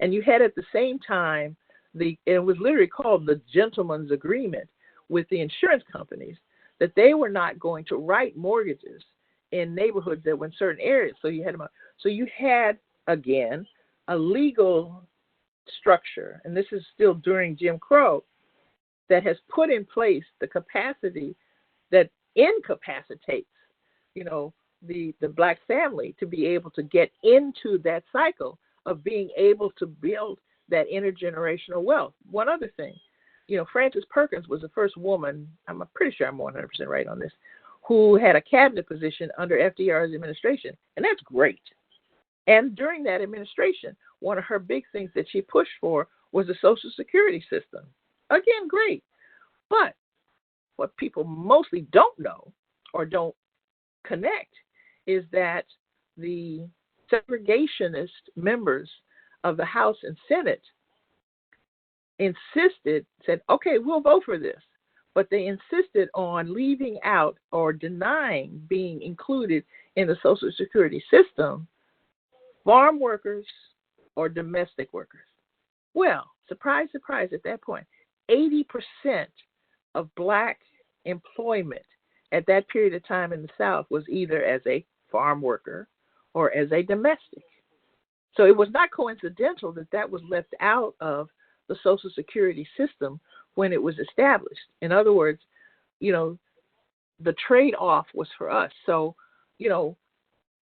And you had at the same time, it was literally called the gentleman's agreement with the insurance companies, that they were not going to write mortgages in neighborhoods that were in certain areas. So you had again a legal structure, and this is still during Jim Crow, that has put in place the capacity that incapacitates, the Black family to be able to get into that cycle of being able to build that intergenerational wealth. One other thing, Frances Perkins was the first woman, I'm pretty sure I'm 100% right on this, who had a cabinet position under FDR's administration, and that's great. And during that administration, one of her big things that she pushed for was the Social Security system. Again, great. But what people mostly don't know or don't connect is that the segregationist members of the House and Senate said, okay, we'll vote for this. But they insisted on leaving out or denying being included in the Social Security system farm workers or domestic workers. Well, surprise, surprise, at that point, 80% of Black employment at that period of time in the South was either as a farm worker or as a domestic. So it was not coincidental that that was left out of the Social Security system when it was established. In other words, the trade-off was for us. So,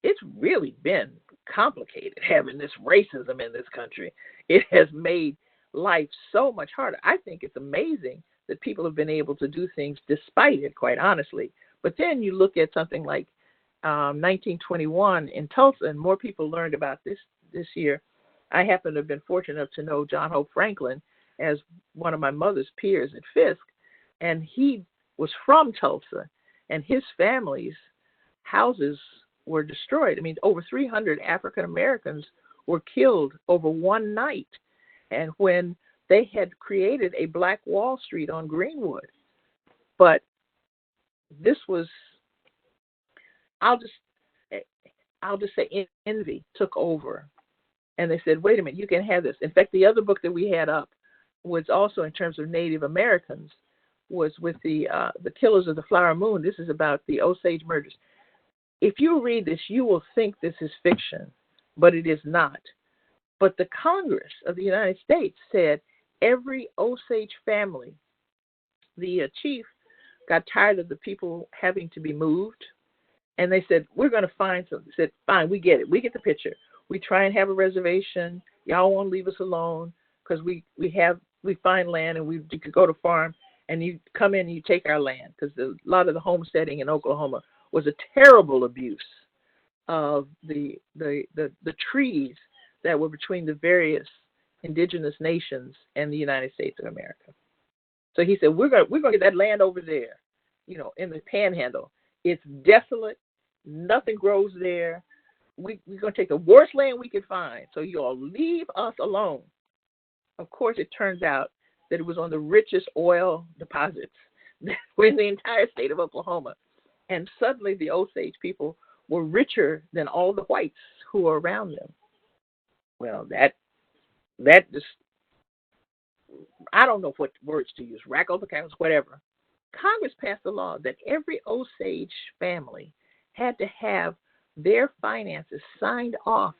it's really been complicated having this racism in this country. It has made life so much harder. I think it's amazing that people have been able to do things despite it, quite honestly. But then you look at something like 1921 in Tulsa, and more people learned about this year. I happen to have been fortunate enough to know John Hope Franklin as one of my mother's peers at Fisk, and he was from Tulsa, and his family's houses were destroyed. I mean, over 300 African Americans were killed over one night. And when they had created a Black Wall Street on Greenwood, but this was, I'll just say envy took over. And they said, wait a minute, you can have this. In fact, the other book that we had up was also in terms of Native Americans, was with the Killers of the Flower Moon. This is about the Osage murders. If you read this, you will think this is fiction, but it is not. But the Congress of the United States said every Osage family, the chief got tired of the people having to be moved, and they said, we're going to find something. They said, fine, we get it. We get the picture. We try and have a reservation. Y'all won't leave us alone because we find land and you could go to farm and you come in and you take our land, because a lot of the homesteading in Oklahoma was a terrible abuse of the treaties that were between the various indigenous nations and the United States of America. So he said, we're gonna get that land over there, in the Panhandle. It's desolate. Nothing grows there. we're going to take the worst land we could find, so you all leave us alone. Of course, it turns out that it was on the richest oil deposits that were in the entire state of Oklahoma. And suddenly the Osage people were richer than all the whites who were around them. Well, that just, I don't know what words to use, rack over cows, whatever. Congress passed a law that every Osage family had to have their finances signed off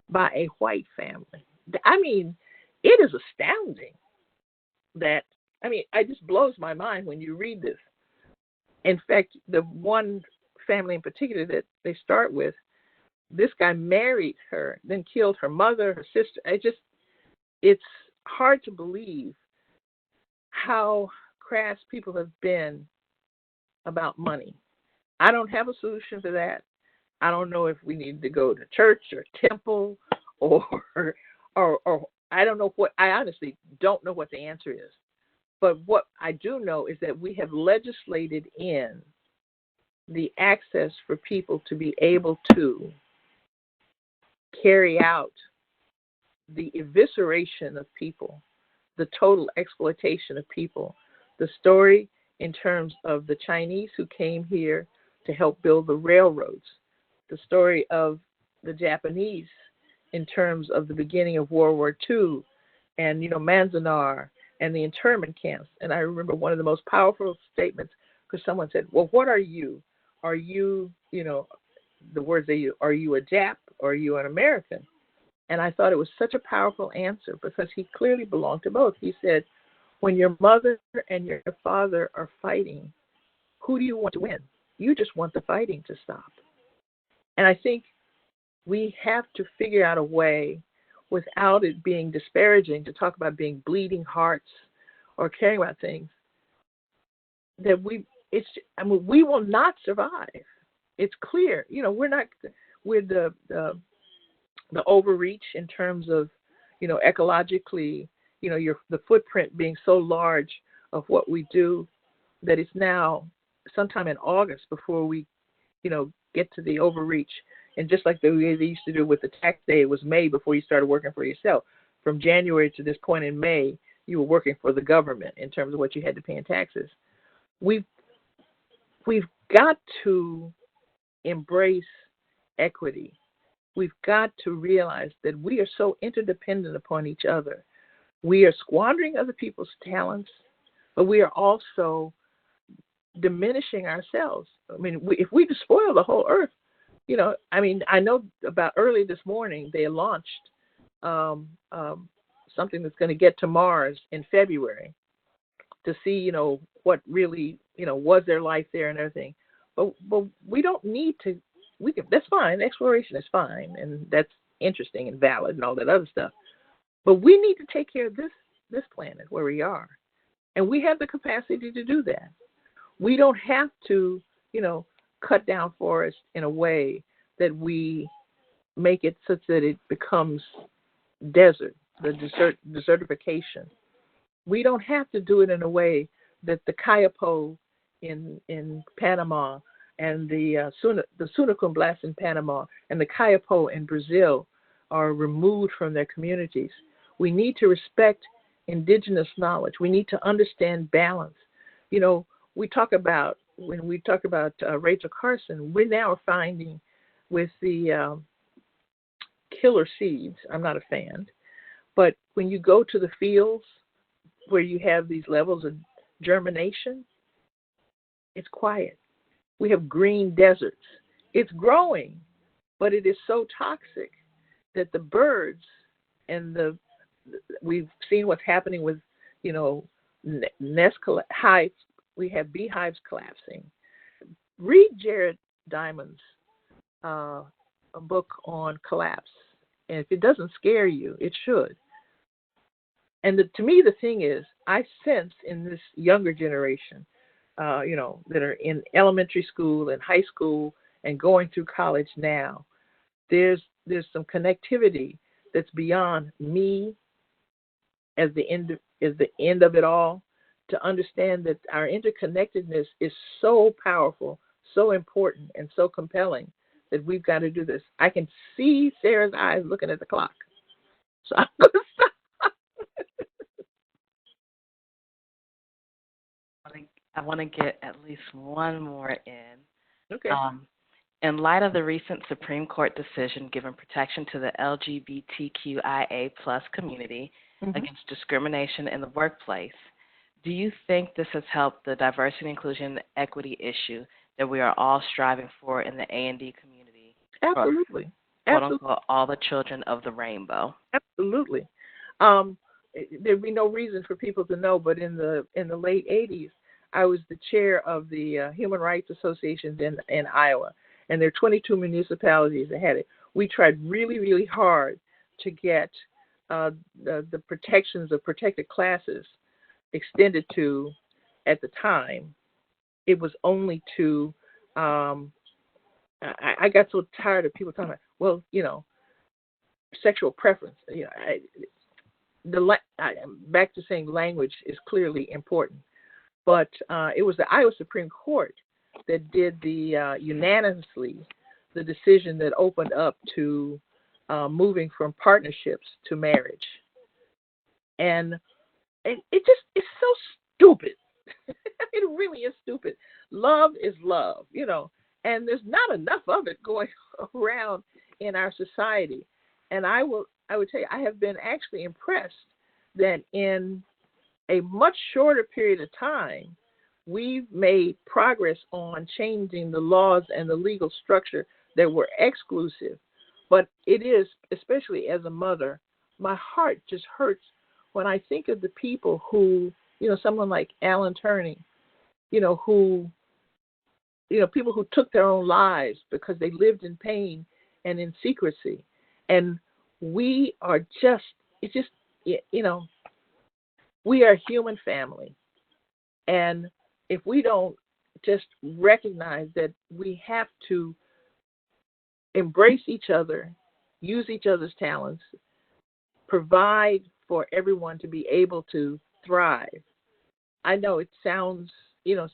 by a white family. I mean, it is astounding that, it just blows my mind when you read this. In fact, the one family in particular that they start with, this guy married her, then killed her mother, her sister. It's hard to believe how crass people have been about money. I don't have a solution to that. I don't know if we need to go to church or temple or I don't know what. I honestly don't know what the answer is. But what I do know is that we have legislated in the access for people to be able to carry out the evisceration of people, the total exploitation of people. The story in terms of the Chinese who came here to help build the railroads, the story of the Japanese in terms of the beginning of World War II and, Manzanar and the internment camps. And I remember one of the most powerful statements, because someone said, well, what are you? Are you, the words they use, are you a Jap or are you an American? And I thought it was such a powerful answer because he clearly belonged to both. He said, when your mother and your father are fighting, who do you want to win? You just want the fighting to stop. And I think we have to figure out a way without it being disparaging to talk about being bleeding hearts or caring about things that we will not survive. It's clear. We're the overreach in terms of, ecologically, the footprint being so large of what we do that it's now sometime in August before we, get to the overreach. And just like the way they used to do with the tax day, it was May before you started working for yourself. From January to this point in May, you were working for the government in terms of what you had to pay in taxes. We've got to embrace equity. We've got to realize that we are so interdependent upon each other. We are squandering other people's talents, but we are also diminishing ourselves. If we despoil the whole earth, I know about early this morning they launched something that's going to get to Mars in February to see, what really, was their life there and everything. But we don't need to. That's fine. Exploration is fine, and that's interesting and valid and all that other stuff. But we need to take care of this planet where we are, and we have the capacity to do that. We don't have to, cut down forests in a way that we make it such that it becomes desert, the desertification. We don't have to do it in a way that the Kayapo in Panama and the Sunacumblas in Panama and the Kayapo in Brazil are removed from their communities. We need to respect indigenous knowledge. We need to understand balance. When we talk about Rachel Carson, we now are finding with the killer seeds, I'm not a fan, but when you go to the fields where you have these levels of germination, it's quiet. We have green deserts. It's growing, but it is so toxic that the birds and we've seen what's happening with, hives. We have beehives collapsing. Read Jared Diamond's a book on collapse. And if it doesn't scare you, it should. And to me, the thing is, I sense in this younger generation, that are in elementary school and high school and going through college now, there's some connectivity that's beyond me as the end of it all, to understand that our interconnectedness is so powerful, so important, and so compelling that we've got to do this. I can see Sarah's eyes looking at the clock. So I'm going to stop.
I want to get at least one more in.
Okay.
In light of the recent Supreme Court decision giving protection to the LGBTQIA+ community against discrimination in the workplace, do you think this has helped the diversity, inclusion, and equity issue that we are all striving for in the A&D community?
Absolutely.
Quote unquote, all the children of the rainbow.
Absolutely. There'd be no reason for people to know, but in the late 80s, I was the chair of the Human Rights Associations in Iowa, and there are 22 municipalities that had it. We tried really, really hard to get the protections of protected classes extended to, at the time, it was only to, I got so tired of people talking about, well, sexual preference. Back to saying language is clearly important. But it was the Iowa Supreme Court that did unanimously the decision that opened up to moving from partnerships to marriage. And it's so stupid. It really is stupid. Love is love, and there's not enough of it going around in our society. And I would tell you, I have been actually impressed that in a much shorter period of time, we've made progress on changing the laws and the legal structure that were exclusive. But it is, especially as a mother, my heart just hurts when I think of the people who, someone like Alan Turney, who, people who took their own lives because they lived in pain and in secrecy. And we are we are a human family. And if we don't just recognize that we have to embrace each other, use each other's talents, provide for everyone to be able to thrive. I know it sounds,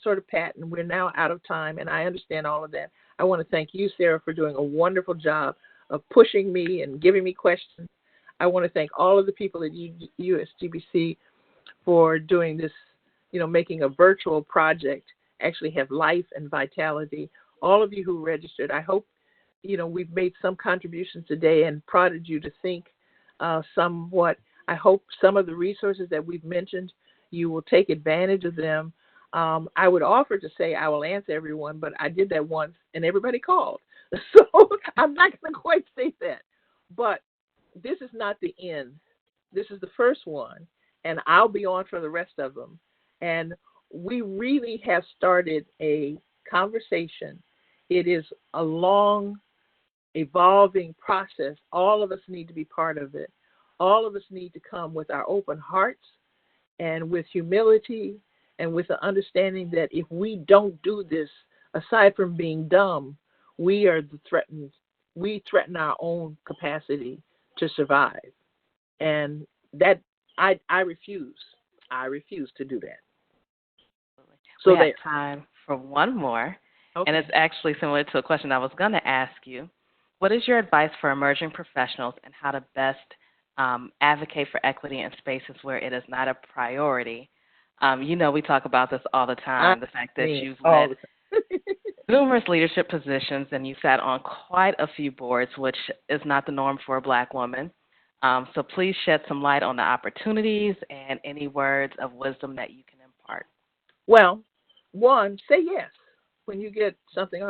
sort of pat, and we're now out of time, and I understand all of that. I want to thank you, Sarah, for doing a wonderful job of pushing me and giving me questions. I want to thank all of the people at USGBC for doing this, making a virtual project actually have life and vitality. All of you who registered, I hope, we've made some contributions today and prodded you to think somewhat. I hope some of the resources that we've mentioned, you will take advantage of them. I would offer to say I will answer everyone, but I did that once and everybody called. So I'm not going to quite say that. But this is not the end. This is the first one, and I'll be on for the rest of them. And we really have started a conversation. It is a long, evolving process. All of us need to be part of it. All of us need to come with our open hearts and with humility and with the understanding that if we don't do this, aside from being dumb, we threaten our own capacity to survive. And that I refuse to do that.
So we have time for one more, okay. And it's actually similar to a question I was going to ask you. What is your advice for emerging professionals and how to best advocate for equity in spaces where it is not a priority? We talk about this all the time, the fact that you've led numerous leadership positions and you sat on quite a few boards, which is not the norm for a Black woman. So please shed some light on the opportunities and any words of wisdom that you can impart.
Well, one, say yes when you get something.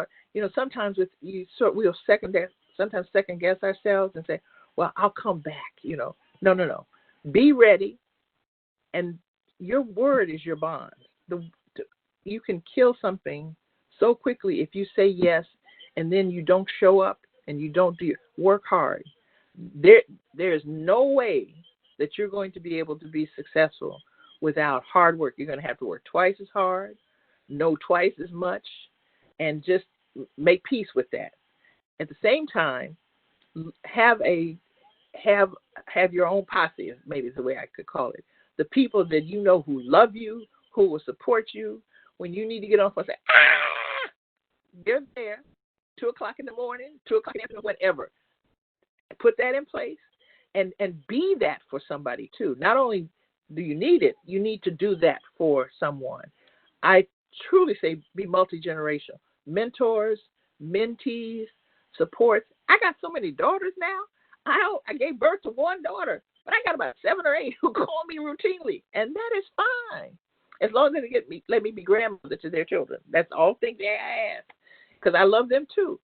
Sometimes we'll second guess ourselves and say, well, I'll come back. No. Be ready, and your word is your bond. You can kill something so quickly if you say yes and then you don't show up and you don't work hard. There's no way that you're going to be able to be successful without hard work. You're going to have to work twice as hard, know twice as much, and just make peace with that. At the same time, have your own posse, maybe is the way I could call it. The people that you know who love you, who will support you when you need to get off and say, they're there. 2 o'clock in the morning, 2 o'clock in the afternoon, whatever. Put that in place and be that for somebody too. Not only do you need it, you need to do that for someone. I truly say be multi-generational. Mentors, mentees, supports. I got so many daughters now. I gave birth to one daughter, but I got about 7 or 8 who call me routinely, and that is fine. As long as they let me be grandmother to their children. That's all things they ask, because I love them too.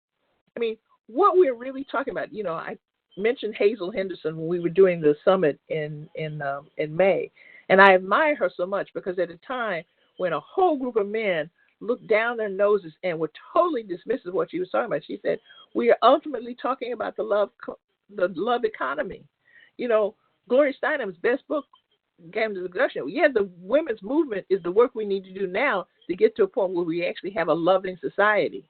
I mean, what we're really talking about, I mentioned Hazel Henderson when we were doing the summit in May, and I admire her so much because at a time when a whole group of men looked down their noses and were totally dismissive of what she was talking about, she said, we are ultimately talking about the love economy. Gloria Steinem's best book came to the discussion. Yeah, the women's movement is the work we need to do now to get to a point where we actually have a loving society.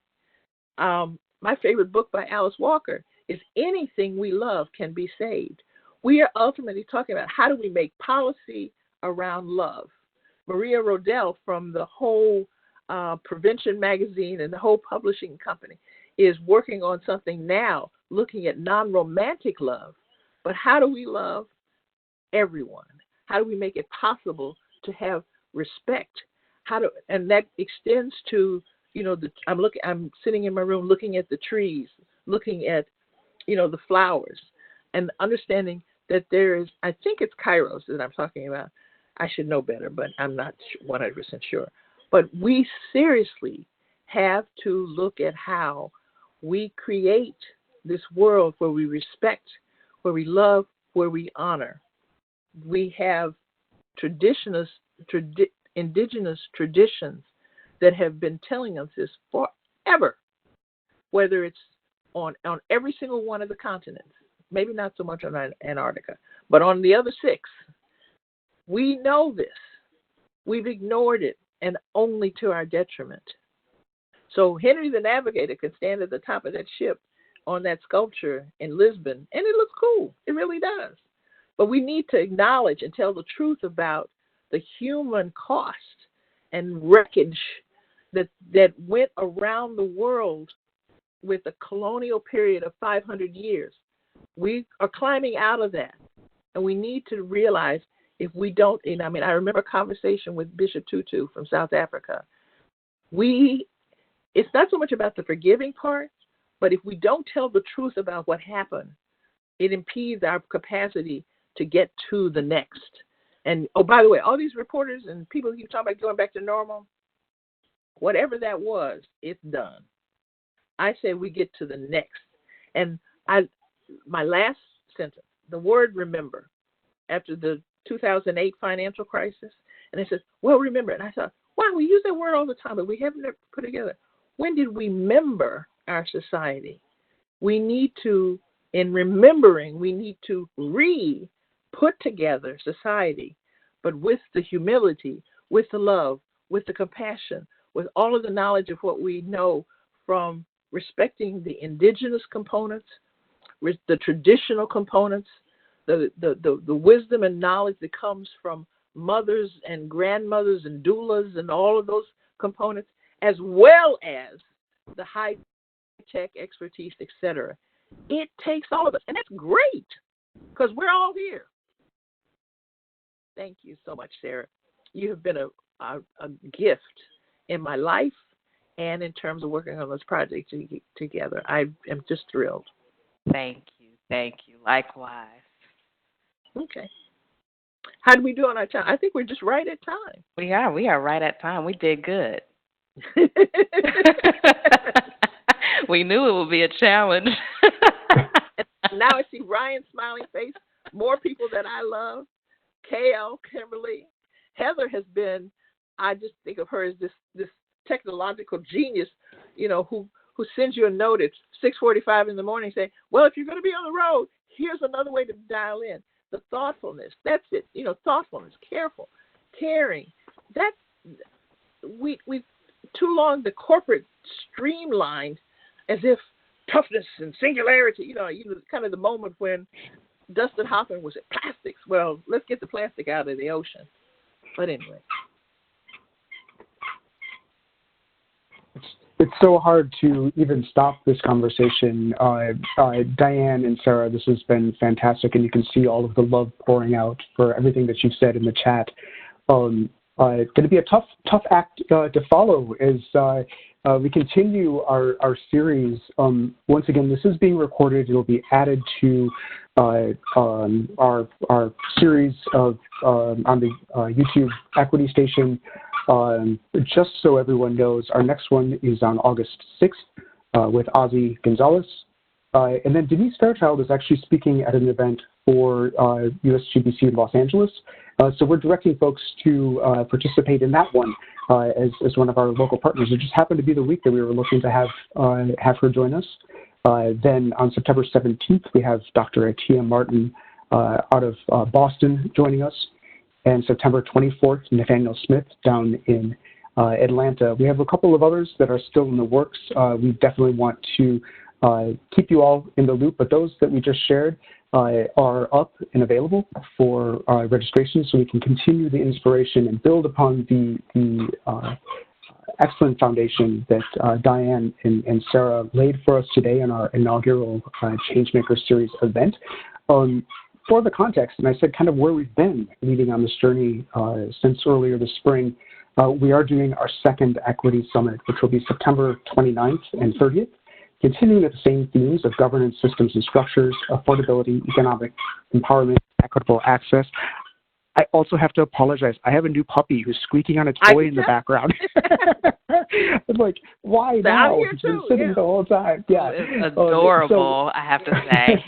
My favorite book by Alice Walker is Anything We Love Can Be Saved. We are ultimately talking about how do we make policy around love. Maria Rodell from the whole Prevention magazine and the whole publishing company is working on something now, looking at non-romantic love. But how do we love everyone? How do we make it possible to have respect? And that extends to, I'm sitting in my room looking at the trees, looking at, the flowers, and understanding that there is, I think it's Kairos that I'm talking about. I should know better, but I'm not 100% sure. But we seriously have to look at how we create this world where we respect, where we love, where we honor. We have indigenous traditions that have been telling us this forever, whether it's on every single one of the continents, maybe not so much on Antarctica, but on the other 6. We know this. We've ignored it, and only to our detriment. So Henry the Navigator could stand at the top of that ship on that sculpture in Lisbon, and it looks cool. It really does. But we need to acknowledge and tell the truth about the human cost and wreckage that went around the world with a colonial period of 500 years. We are climbing out of that, and we need to realize if we don't, I remember a conversation with Bishop Tutu from South Africa. It's not so much about the forgiving part, but if we don't tell the truth about what happened, it impedes our capacity to get to the next. And, oh, by the way, all these reporters and people keep talking about going back to normal, whatever that was, it's done. I say we get to the next. And my last sentence, the word remember, after the 2008 financial crisis, and I said, well, remember. And I thought, wow, we use that word all the time, but we haven't put together. When did we member our society? We need to, in remembering, we need to put together society, but with the humility, with the love, with the compassion, with all of the knowledge of what we know from respecting the indigenous components, with the traditional components, the wisdom and knowledge that comes from mothers and grandmothers and doulas and all of those components, as well as the high-tech expertise, etc. It takes all of us, and that's great because we're all here. Thank you so much, Sarah. You have been a gift in my life and in terms of working on this project together. I am just thrilled.
Thank you. Likewise.
Okay. How did we do on our time? I think we're just right at time.
We are right at time. We did good. We knew it would be a challenge.
Now I see Ryan's smiling face, more people that I love, KL, Kimberly. Heather has been, I just think of her as this technological genius, who sends you a note at 6:45 in the morning saying, well, if you're going to be on the road, here's another way to dial in. The thoughtfulness, that's it. Thoughtfulness, careful, caring. That we too long the corporate streamlined as if toughness and singularity. Kind of the moment when Dustin Hoffman was at plastics. Well, let's get the plastic out of the ocean. But anyway.
It's so hard to even stop this conversation. Dianne and Sarah, this has been fantastic, and you can see all of the love pouring out for everything that you've said in the chat. Going to be a tough act to follow as we continue our series. Once again, this is being recorded. It'll be added to our series of on the YouTube Equity Station. Just so everyone knows, our next one is on August 6th with Ozzy Gonzalez. And then Denise Fairchild is actually speaking at an event for USGBC in Los Angeles. So we're directing folks to participate in that one as one of our local partners. It just happened to be the week that we were looking to have her join us. Then on September 17th, we have Dr. Atia Martin out of Boston joining us. And September 24th, Nathaniel Smith down in Atlanta. We have a couple of others that are still in the works. We definitely want to keep you all in the loop, but those that we just shared are up and available for registration, so we can continue the inspiration and build upon the excellent foundation that Dianne and Sarah laid for us today in our inaugural Changemaker Series event. For the context, and I said kind of where we've been leading on this journey since earlier this spring, we are doing our second Equity Summit, which will be September 29th and 30th, continuing with the same themes of governance, systems and structures, affordability, economic empowerment, equitable access. I also have to apologize. I have a new puppy who's squeaking on a toy in the background. I'm like, why now? He's been sitting the whole time. Yeah,
it's adorable, I have to say.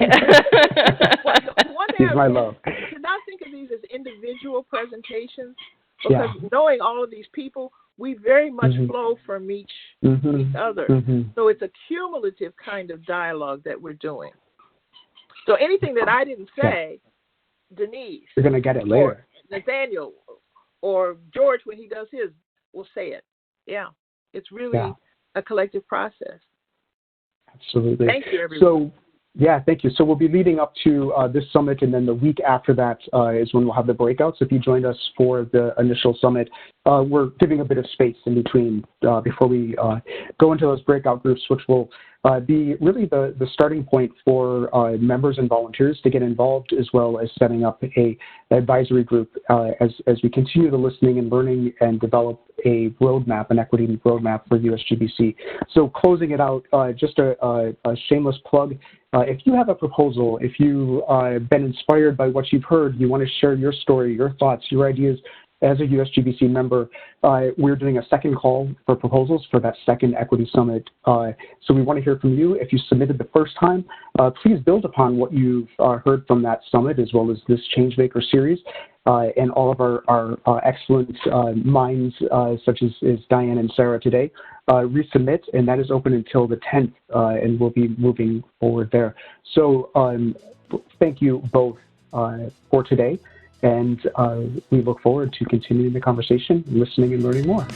He's my love.
To not think of these as individual presentations, because knowing all of these people, we very much flow from each other. So it's a cumulative kind of dialogue that we're doing. So anything that I didn't say, Denise,
you're going to get it later.
Or Nathaniel or George, when he does his, will say it. Yeah, it's really a collective process.
Absolutely.
Thank you, everyone.
Thank you. So we'll be leading up to this summit, and then the week after that is when we'll have the breakouts. If you joined us for the initial summit, we're giving a bit of space in between before we go into those breakout groups, which will be really the starting point for members and volunteers to get involved, as well as setting up an advisory group as we continue the listening and learning and develop a roadmap, an equity roadmap for USGBC. So closing it out, just a shameless plug. If you have a proposal, if you've been inspired by what you've heard, you want to share your story, your thoughts, your ideas as a USGBC member, we're doing a second call for proposals for that second Equity Summit. So we want to hear from you. If you submitted the first time, please build upon what you've heard from that summit, as well as this Changemaker series, and all of our excellent minds, such as Dianne and Sarah today. Resubmit, and that is open until the 10th, and we'll be moving forward there. So thank you both for today, and we look forward to continuing the conversation, listening and learning more.